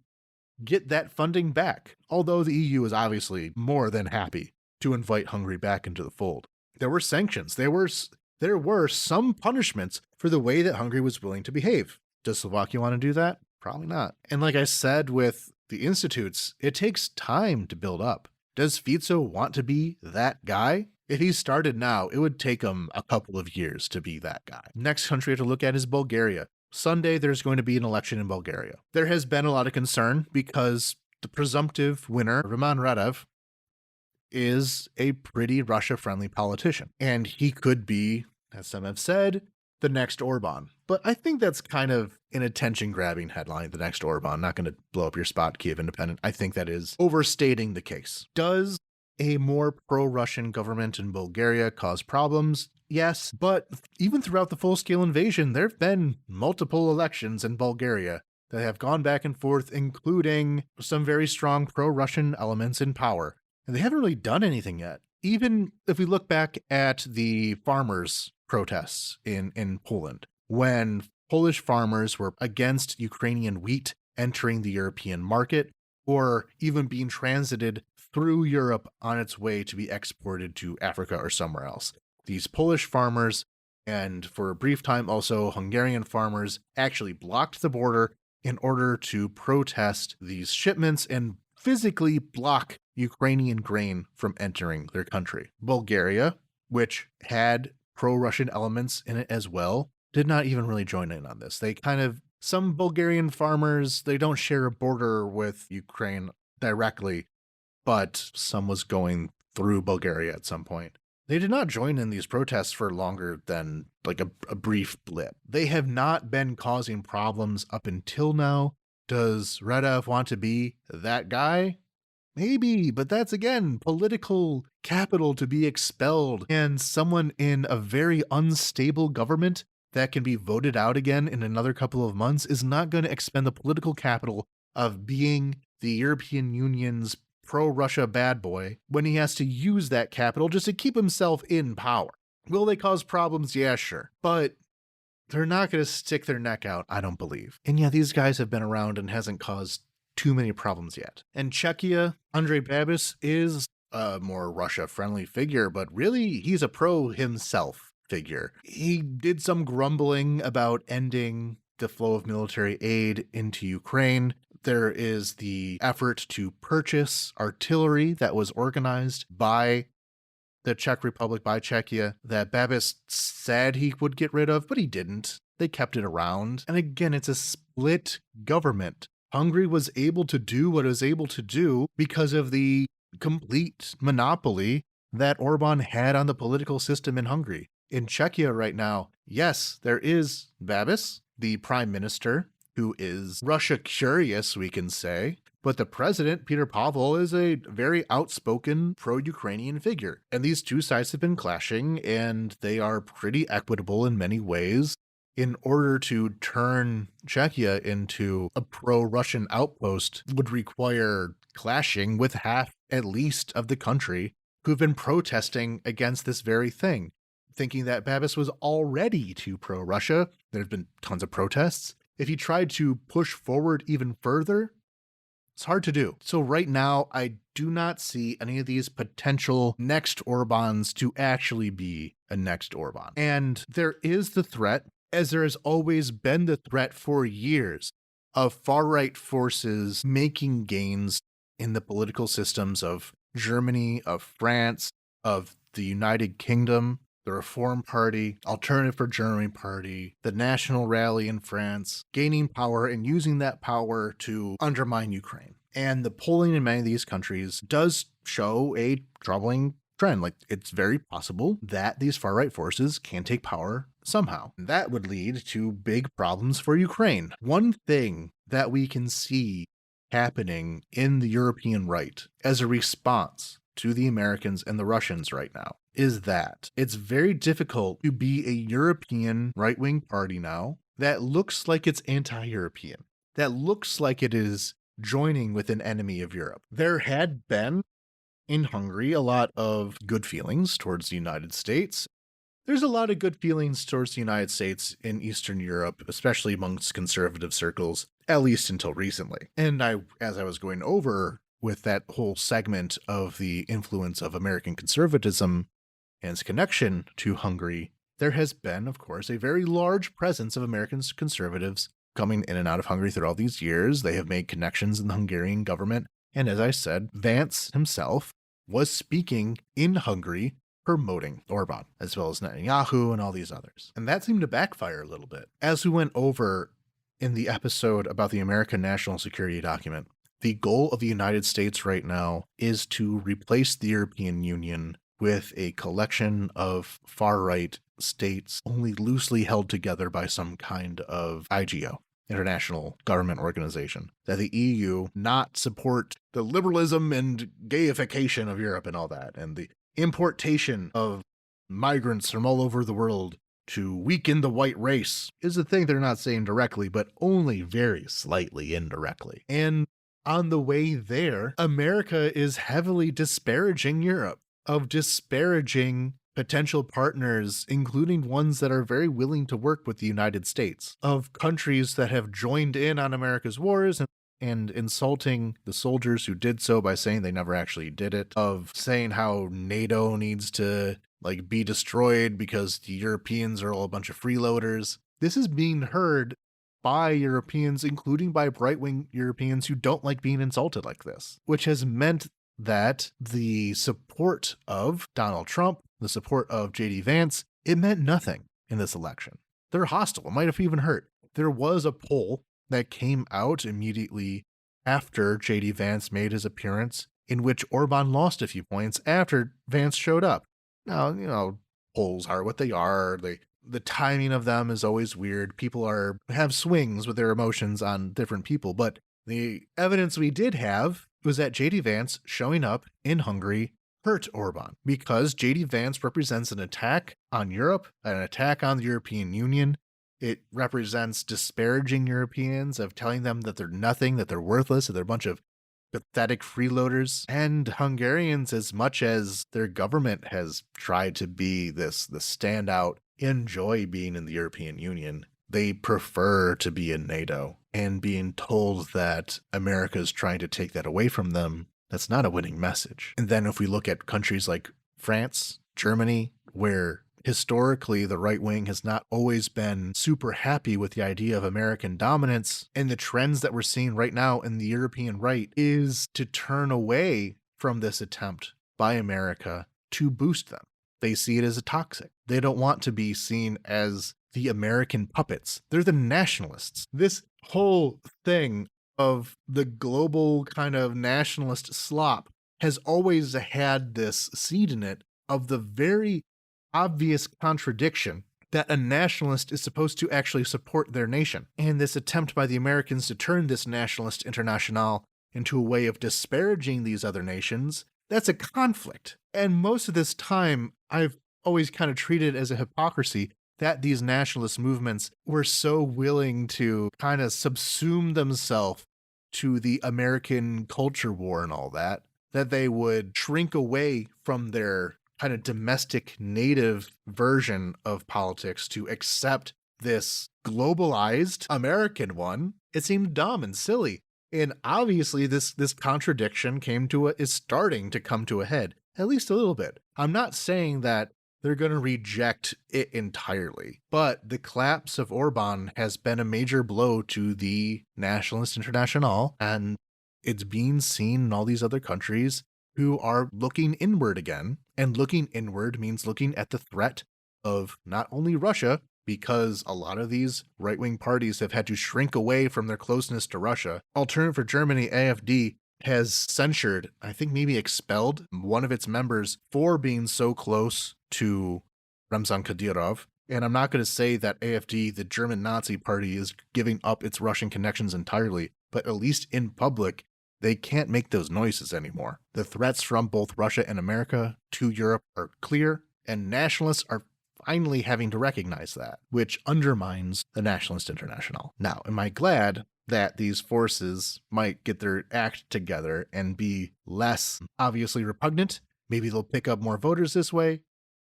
get that funding back. Although the EU is obviously more than happy to invite Hungary back into the fold. There were sanctions. There were some punishments for the way that Hungary was willing to behave. Does Slovakia want to do that? Probably not. And like I said with the institutes, it takes time to build up. Does Fico want to be that guy? If he started now, it would take him a couple of years to be that guy. Next country to look at is Bulgaria. Sunday, there's going to be an election in Bulgaria. There has been a lot of concern because the presumptive winner, Roman Radev, is a pretty Russia-friendly politician. And he could be, as some have said, the next Orban. But I think that's kind of an attention-grabbing headline, the next Orban. Not going to blow up your spot, Kyiv Independent. I think that is overstating the case. Does a more pro-Russian government in Bulgaria cause problems? Yes, but even throughout the full-scale invasion, there have been multiple elections in Bulgaria that have gone back and forth, including some very strong pro-Russian elements in power. And they haven't really done anything yet. Even if we look back at the farmers' protests in Poland, when Polish farmers were against Ukrainian wheat entering the European market, or even being transited through Europe on its way to be exported to Africa or somewhere else. These Polish farmers, and for a brief time also Hungarian farmers, actually blocked the border in order to protest these shipments and physically block Ukrainian grain from entering their country. Bulgaria, which had pro-Russian elements in it as well, did not even really join in on this. Some Bulgarian farmers, they don't share a border with Ukraine directly, but some was going through Bulgaria at some point. They did not join in these protests for longer than like a brief blip. They have not been causing problems up until now. Does Radev want to be that guy? Maybe, but that's again political capital to be expelled, and someone in a very unstable government that can be voted out again in another couple of months is not going to expend the political capital of being the European Union's pro-Russia bad boy when he has to use that capital just to keep himself in power. Will they cause problems? Yeah, sure. But they're not going to stick their neck out, I don't believe. And yeah, these guys have been around and hasn't caused too many problems yet. And Czechia, Andrej Babis is a more Russia-friendly figure, but really he's a pro-himself figure. He did some grumbling about ending the flow of military aid into Ukraine. There is the effort to purchase artillery that was organized by the Czech Republic, by Czechia, that Babis said he would get rid of, but he didn't. They kept it around. And again, it's a split government. Hungary was able to do what it was able to do because of the complete monopoly that Orban had on the political system in Hungary. In Czechia right now, yes, there is Babis, the prime minister, who is Russia curious, we can say, but the president, Peter Pavel, is a very outspoken pro-Ukrainian figure. And these two sides have been clashing, and they are pretty equitable in many ways. In order to turn Czechia into a pro-Russian outpost would require clashing with half, at least, of the country who've been protesting against this very thing, thinking that Babis was already too pro-Russia. There's been tons of protests. If he tried to push forward even further, it's hard to do. So right now, I do not see any of these potential next Orbans to actually be a next Orban. And there is the threat, as there has always been the threat for years, of far-right forces making gains in the political systems of Germany, of France, of the United Kingdom, the Reform Party, Alternative for Germany Party, the National Rally in France, gaining power and using that power to undermine Ukraine. And the polling in many of these countries does show a troubling trend. Like, it's very possible that these far-right forces can take power somehow. That would lead to big problems for Ukraine. One thing that we can see happening in the European right as a response to the Americans and the Russians right now is that it's very difficult to be a European right-wing party now that looks like it's anti-European, that looks like it is joining with an enemy of Europe. There had been in Hungary a lot of good feelings towards the United States. There's a lot of good feelings towards the United States in Eastern Europe, especially amongst conservative circles, at least until recently. And as I was going over with that whole segment of the influence of American conservatism and its connection to Hungary, there has been, of course, a very large presence of American conservatives coming in and out of Hungary through all these years. They have made connections in the Hungarian government. And as I said, Vance himself was speaking in Hungary promoting Orban, as well as Netanyahu and all these others. And that seemed to backfire a little bit. As we went over in the episode about the American National Security Document, the goal of the United States right now is to replace the European Union with a collection of far-right states only loosely held together by some kind of IGO, international government organization, that the EU not support the liberalism and gayification of Europe and all that, and the importation of migrants from all over the world to weaken the white race is a thing they're not saying directly, but only very slightly indirectly. And on the way there, America is heavily disparaging Europe, of disparaging potential partners, including ones that are very willing to work with the United States, of countries that have joined in on America's wars and insulting the soldiers who did so by saying they never actually did it, of saying how NATO needs to be destroyed because the Europeans are all a bunch of freeloaders. This is being heard by Europeans, including by right-wing Europeans who don't like being insulted like this, which has meant that the support of Donald Trump, the support of J.D. Vance, it meant nothing in this election. They're hostile. It might have even hurt. There was a poll that came out immediately after J.D. Vance made his appearance, in which Orban lost a few points after Vance showed up. Now, polls are what they are. The timing of them is always weird. People have swings with their emotions on different people, but the evidence we did have was that J.D. Vance showing up in Hungary hurt Orban, because J.D. Vance represents an attack on Europe, an attack on the European Union. It represents disparaging Europeans, of telling them that they're nothing, that they're worthless, that they're a bunch of pathetic freeloaders. And Hungarians, as much as their government has tried to be the standout, enjoy being in the European Union, they prefer to be in NATO. And being told that America is trying to take that away from them, that's not a winning message. And then if we look at countries like France, Germany, where historically the right wing has not always been super happy with the idea of American dominance, and the trends that we're seeing right now in the European right is to turn away from this attempt by America to boost them. They see it as a toxic. They don't want to be seen as the American puppets. They're the nationalists. This whole thing of the global kind of nationalist slop has always had this seed in it of the very obvious contradiction that a nationalist is supposed to actually support their nation. And this attempt by the Americans to turn this nationalist international into a way of disparaging these other nations, that's a conflict. And most of this time, I've always kind of treated it as a hypocrisy that these nationalist movements were so willing to kind of subsume themselves to the American culture war and all that, that they would shrink away from their kind of domestic native version of politics to accept this globalized American one. It seemed dumb and silly. And obviously this contradiction is starting to come to a head, at least a little bit. I'm not saying that they're going to reject it entirely, but the collapse of Orban has been a major blow to the Nationalist International, and it's being seen in all these other countries who are looking inward again. And looking inward means looking at the threat of not only Russia, because a lot of these right-wing parties have had to shrink away from their closeness to Russia. Alternative for Germany, AfD, has censured, I think maybe expelled, one of its members for being so close to Ramzan Kadyrov. And I'm not going to say that AfD, the German Nazi party, is giving up its Russian connections entirely, but at least in public, they can't make those noises anymore. The threats from both Russia and America to Europe are clear, and nationalists are finally having to recognize that, which undermines the Nationalist International. Now, am I glad that these forces might get their act together and be less obviously repugnant? Maybe they'll pick up more voters this way.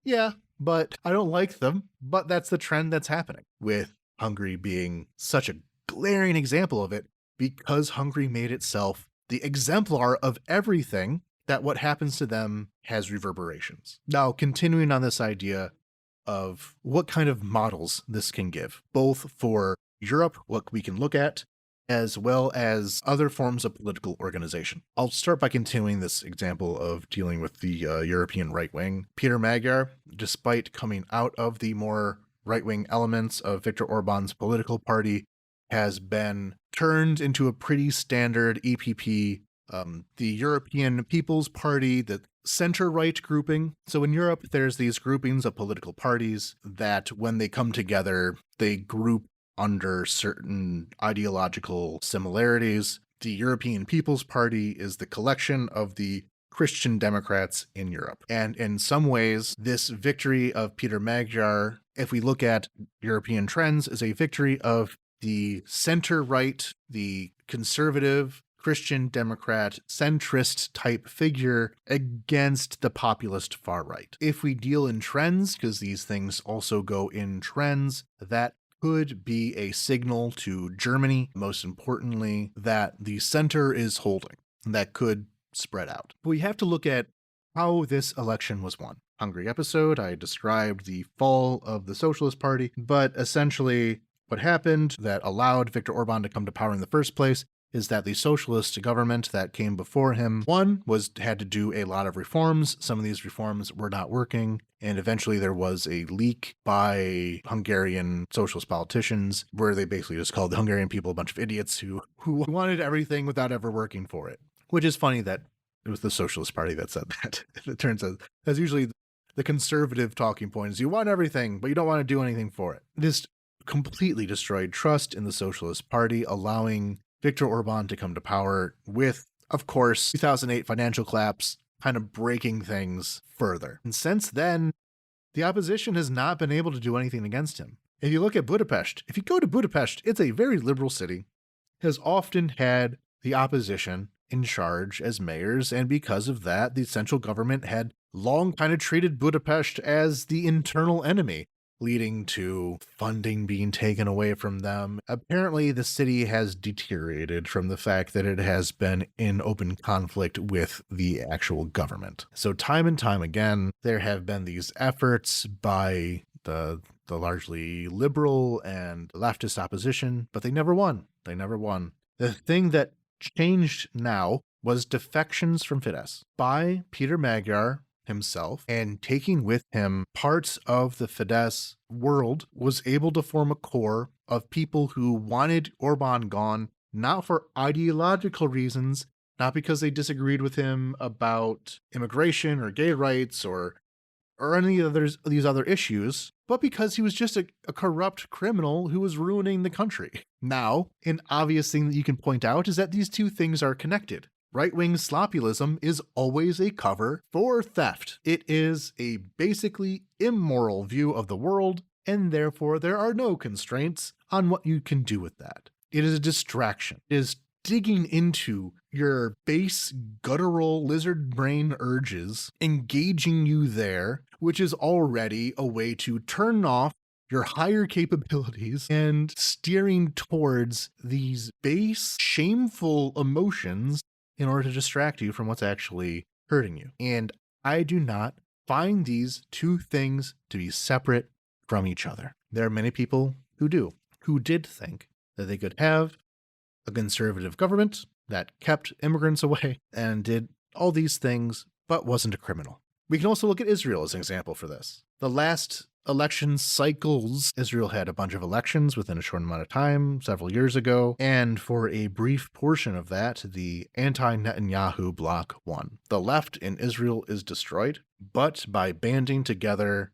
Yeah, but I don't like them. But that's the trend that's happening, with Hungary being such a glaring example of it, because Hungary made itself the exemplar of everything, that what happens to them has reverberations. Now, continuing on this idea of what kind of models this can give, both for Europe, what we can look at, as well as other forms of political organization. I'll start by continuing this example of dealing with the European right wing. Peter Magyar, despite coming out of the more right-wing elements of Viktor Orban's political party, has been turned into a pretty standard EPP, the European People's Party, the center-right grouping. So in Europe, there's these groupings of political parties that when they come together, they group under certain ideological similarities. The European People's Party is the collection of the Christian Democrats in Europe. And in some ways, this victory of Peter Magyar, if we look at European trends, is a victory of the center-right, the conservative, Christian Democrat, centrist type figure against the populist far right. If we deal in trends, because these things also go in trends, that could be a signal to Germany, most importantly, that the center is holding. That could spread out. But we have to look at how this election was won. Hungary episode, I described the fall of the Socialist Party, but essentially what happened that allowed Viktor Orban to come to power in the first place is that the socialist government that came before him, had to do a lot of reforms. Some of these reforms were not working, and eventually there was a leak by Hungarian socialist politicians where they basically just called the Hungarian people a bunch of idiots who wanted everything without ever working for it. Which is funny that it was the Socialist Party that said that. It turns out that's usually the conservative talking point is you want everything, but you don't want to do anything for it. This completely destroyed trust in the Socialist Party, allowing Viktor Orban to come to power with, of course, 2008 financial collapse kind of breaking things further. And since then, the opposition has not been able to do anything against him. If you look at Budapest, if you go to Budapest, it's a very liberal city, has often had the opposition in charge as mayors, and because of that, the central government had long kind of treated Budapest as the internal enemy, leading to funding being taken away from them. Apparently, the city has deteriorated from the fact that it has been in open conflict with the actual government. So time and time again, there have been these efforts by the largely liberal and leftist opposition, but they never won. The thing that changed now was defections from Fidesz by Peter Magyar himself, and taking with him parts of the Fidesz world, was able to form a core of people who wanted Orban gone, not for ideological reasons, not because they disagreed with him about immigration or gay rights or any of these other issues, but because he was just a corrupt criminal who was ruining the country. Now, an obvious thing that you can point out is that these two things are connected. Right-wing sloppyism is always a cover for theft. It is a basically immoral view of the world, and therefore there are no constraints on what you can do with that. It is a distraction. It is digging into your base guttural lizard brain urges, engaging you there, which is already a way to turn off your higher capabilities and steering towards these base, shameful emotions in order to distract you from what's actually hurting you. And I do not find these two things to be separate from each other. There are many people who did think that they could have a conservative government that kept immigrants away and did all these things, but wasn't a criminal. We can also look at Israel as an example for this. The last election cycles, Israel had a bunch of elections within a short amount of time, several years ago, and for a brief portion of that, the anti-Netanyahu bloc won. The left in Israel is destroyed, but by banding together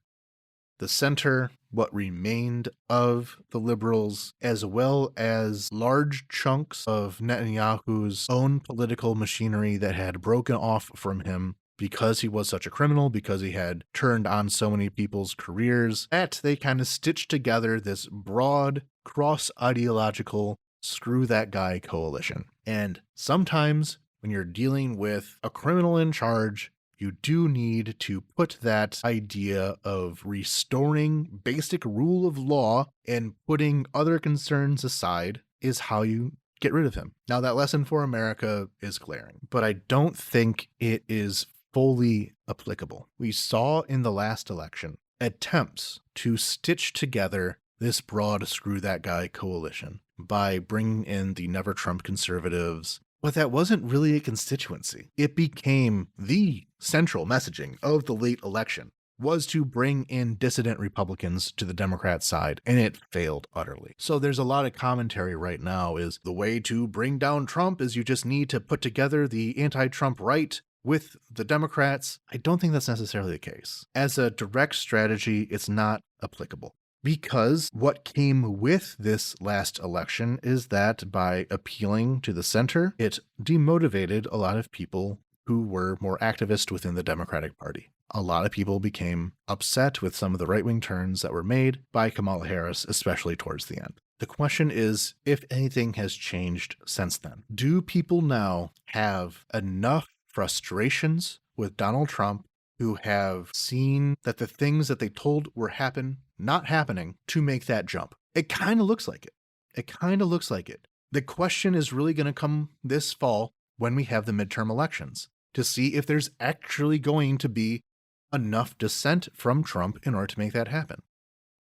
the center, what remained of the liberals, as well as large chunks of Netanyahu's own political machinery that had broken off from him because he was such a criminal, because he had turned on so many people's careers, that they kind of stitched together this broad, cross-ideological, screw that guy coalition. And sometimes when you're dealing with a criminal in charge, you do need to put that idea of restoring basic rule of law and putting other concerns aside is how you get rid of him. Now, that lesson for America is glaring, but I don't think it is fully applicable. We saw in the last election attempts to stitch together this broad screw that guy coalition by bringing in the Never Trump conservatives, but that wasn't really a constituency. It became the central messaging of the late election was to bring in dissident Republicans to the Democrat side, and it failed utterly. So there's a lot of commentary right now is the way to bring down Trump is you just need to put together the anti-Trump right with the Democrats. I don't think that's necessarily the case. As a direct strategy, it's not applicable. Because what came with this last election is that by appealing to the center, it demotivated a lot of people who were more activist within the Democratic Party. A lot of people became upset with some of the right-wing turns that were made by Kamala Harris, especially towards the end. The question is, if anything has changed since then. Do people now have enough frustrations with Donald Trump who have seen that the things that they told were not happening to make that jump? It kind of looks like it. It kind of looks like it. The question is really going to come this fall when we have the midterm elections to see if there's actually going to be enough dissent from Trump in order to make that happen.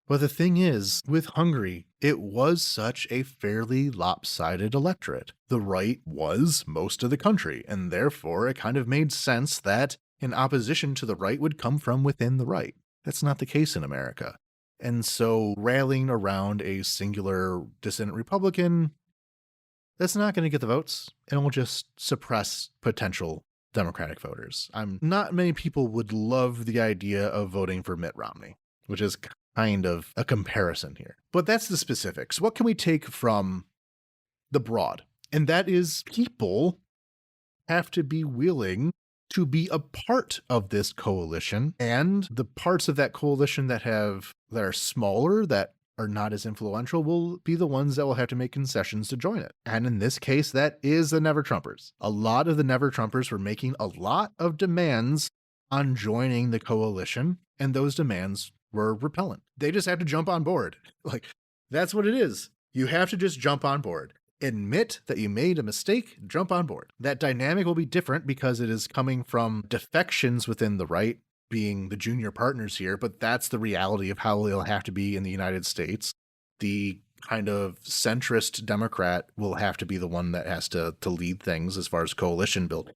But the thing is, with Hungary, it was such a fairly lopsided electorate. The right was most of the country, and therefore it kind of made sense that an opposition to the right would come from within the right. That's not the case in America. And so rallying around a singular dissident Republican, that's not going to get the votes, and will just suppress potential Democratic voters. Not many people would love the idea of voting for Mitt Romney, which is kind of a comparison here. But that's the specifics. What can we take from the broad? And that is people have to be willing to be a part of this coalition, and the parts of that coalition that are smaller, that are not as influential, will be the ones that will have to make concessions to join it. And in this case, that is the Never Trumpers. A lot of the Never Trumpers were making a lot of demands on joining the coalition, and those demands were repellent. They just have to jump on board. Like, that's what it is. You have to just jump on board. Admit that you made a mistake, jump on board. That dynamic will be different because it is coming from defections within the right, being the junior partners here, but that's the reality of how it'll have to be in the United States. The kind of centrist Democrat will have to be the one that has to lead things as far as coalition building.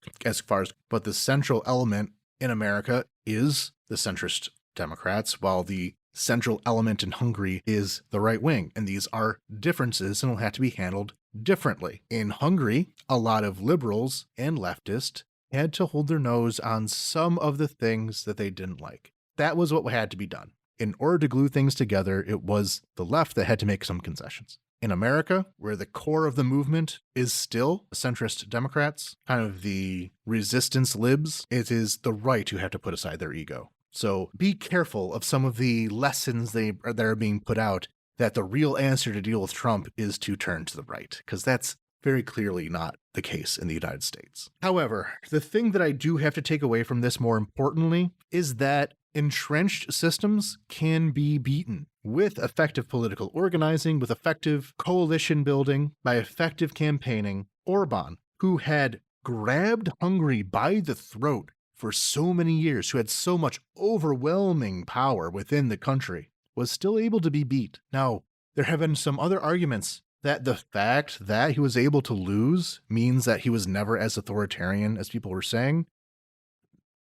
But the central element in America is the centrist Democrats, while the central element in Hungary is the right wing. And these are differences and will have to be handled differently. In Hungary, a lot of liberals and leftists had to hold their nose on some of the things that they didn't like. That was what had to be done. In order to glue things together, it was the left that had to make some concessions. In America, where the core of the movement is still centrist Democrats, kind of the resistance libs, it is the right who have to put aside their ego. So be careful of some of the lessons that are being put out, that the real answer to deal with Trump is to turn to the right, because that's very clearly not the case in the United States. However, the thing that I do have to take away from this more importantly is that entrenched systems can be beaten with effective political organizing, with effective coalition building, by effective campaigning. Orban, who had grabbed Hungary by the throat for so many years, who had so much overwhelming power within the country, was still able to be beat. Now, there have been some other arguments that the fact that he was able to lose means that he was never as authoritarian as people were saying.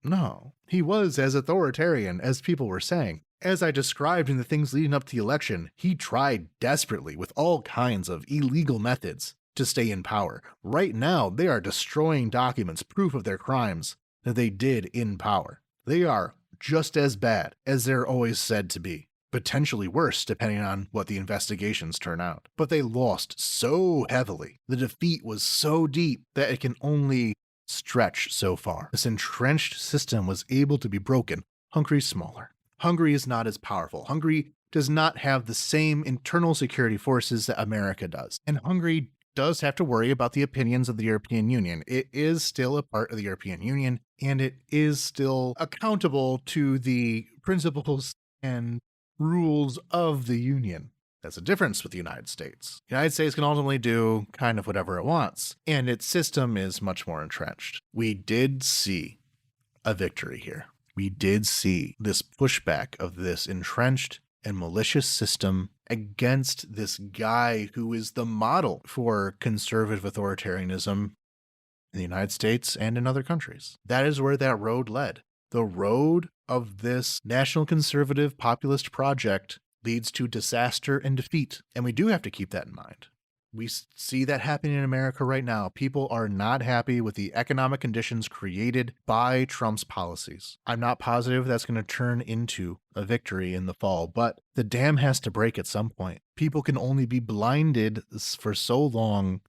No, he was as authoritarian as people were saying. As I described in the things leading up to the election, he tried desperately with all kinds of illegal methods to stay in power. Right now, they are destroying documents, proof of their crimes that they did in power. They are just as bad as they're always said to be. Potentially worse, depending on what the investigations turn out. But they lost so heavily. The defeat was so deep that it can only stretch so far. This entrenched system was able to be broken. Hungary's smaller. Hungary is not as powerful. Hungary does not have the same internal security forces that America does. And Hungary does have to worry about the opinions of the European Union. It is still a part of the European Union, and it is still accountable to the principles and rules of the Union. That's a difference with the United States. The United States can ultimately do kind of whatever it wants, and its system is much more entrenched. We did see a victory here. We did see this pushback of this entrenched and malicious system against this guy who is the model for conservative authoritarianism in the United States and in other countries. That is where that road led. The road of this national conservative populist project leads to disaster and defeat, and we do have to keep that in mind. We see that happening in America right now. People are not happy with the economic conditions created by Trump's policies. I'm not positive that's going to turn into a victory in the fall, but the dam has to break at some point. People can only be blinded for so long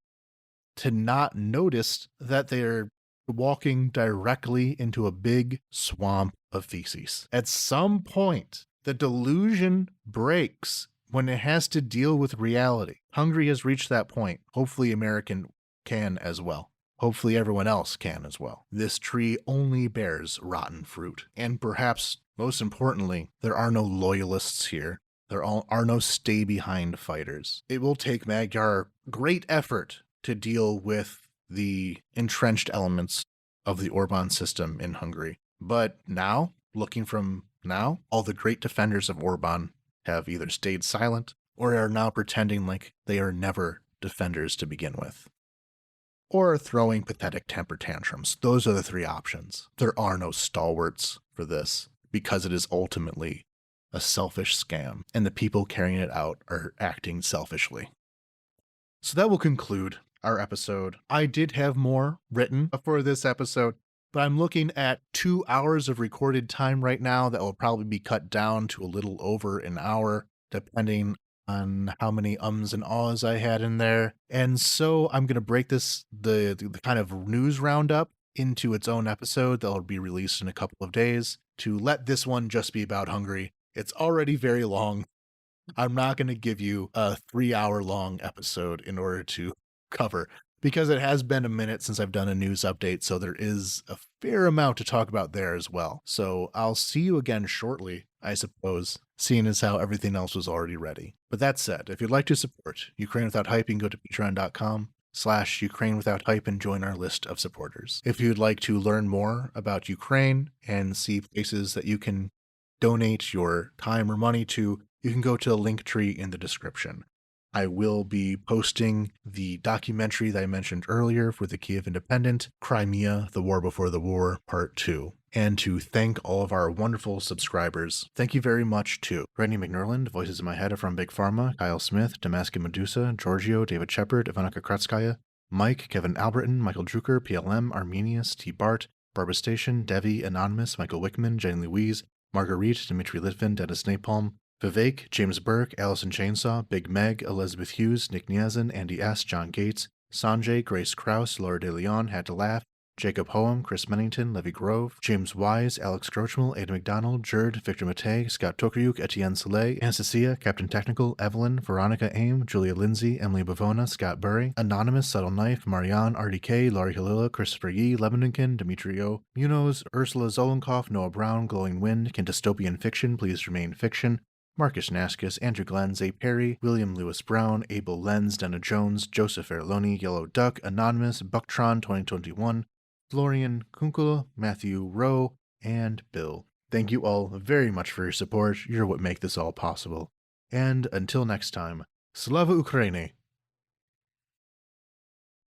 to not notice that they're walking directly into a big swamp of feces. At some point, the delusion breaks when it has to deal with reality. Hungary has reached that point. Hopefully American can as well. Hopefully everyone else can as well. This tree only bears rotten fruit. And perhaps most importantly, there are no loyalists here. Are no stay-behind fighters. It will take Magyar great effort to deal with the entrenched elements of the Orban system in Hungary. But now, looking from now, all the great defenders of Orban have either stayed silent or are now pretending like they are never defenders to begin with, or throwing pathetic temper tantrums. Those are the three options. There are no stalwarts for this because it is ultimately a selfish scam, and the people carrying it out are acting selfishly. So that will conclude our episode. I did have more written for this episode, but I'm looking at 2 hours of recorded time right now that will probably be cut down to a little over an hour, depending on how many ums and ahs I had in there. And so I'm going to break the kind of news roundup into its own episode that will be released in a couple of days to let this one just be about Hungary. It's already very long. I'm not going to give you a 3-hour long episode in order to cover, because it has been a minute since I've done a news update, so there is a fair amount to talk about there as well. So I'll see you again shortly, I suppose, seeing as how everything else was already ready. But that said, if you'd like to support Ukraine Without Hype, you can go to patreon.com/Ukraine Without Hype and join our list of supporters. If you'd like to learn more about Ukraine and see places that you can donate your time or money to, you can go to the link tree in the description. I will be posting the documentary that I mentioned earlier for the Kyiv Independent, Crimea, The War Before the War, Part 2. And to thank all of our wonderful subscribers, thank you very much to Randy McNerland, Voices in My Head from Big Pharma, Kyle Smith, Damascus Medusa, Giorgio, David Shepard, Ivanica Kratskaya, Mike, Kevin Alberton, Michael Drucker, PLM, Arminius, T. Bart, Barbara Station, Devi, Anonymous, Michael Wickman, Jane Louise, Marguerite, Dmitry Litvin, Dennis Napalm, Vivek, James Burke, Allison Chainsaw, Big Meg, Elizabeth Hughes, Nick Niazin, Andy S., John Gates, Sanjay, Grace Krause, Laura De Leon, Had to Laugh, Jacob Hoem, Chris Mennington, Levy Grove, James Wise, Alex Grochmal, Ada McDonald, Jerd, Victor Matei, Scott Tokaryuk, Etienne Soleil, Anastasia, Captain Technical, Evelyn, Veronica Aim, Julia Lindsay, Emily Bavona, Scott Burry, Anonymous, Subtle Knife, Marianne, RDK, Laurie Halila, Christopher Yee, Lebanonkin, Demetrio, Munoz, Ursula Zolenkoff, Noah Brown, Glowing Wind, Can Dystopian Fiction Please Remain Fiction, Marcus Naskus, Andrew Glenn, Zay Perry, William Lewis Brown, Abel Lenz, Dana Jones, Joseph Erloni, Yellow Duck, Anonymous, Bucktron 2021, Florian Kunkel, Matthew Rowe, and Bill. Thank you all very much for your support. You're what make this all possible. And until next time, Slava Ukraini!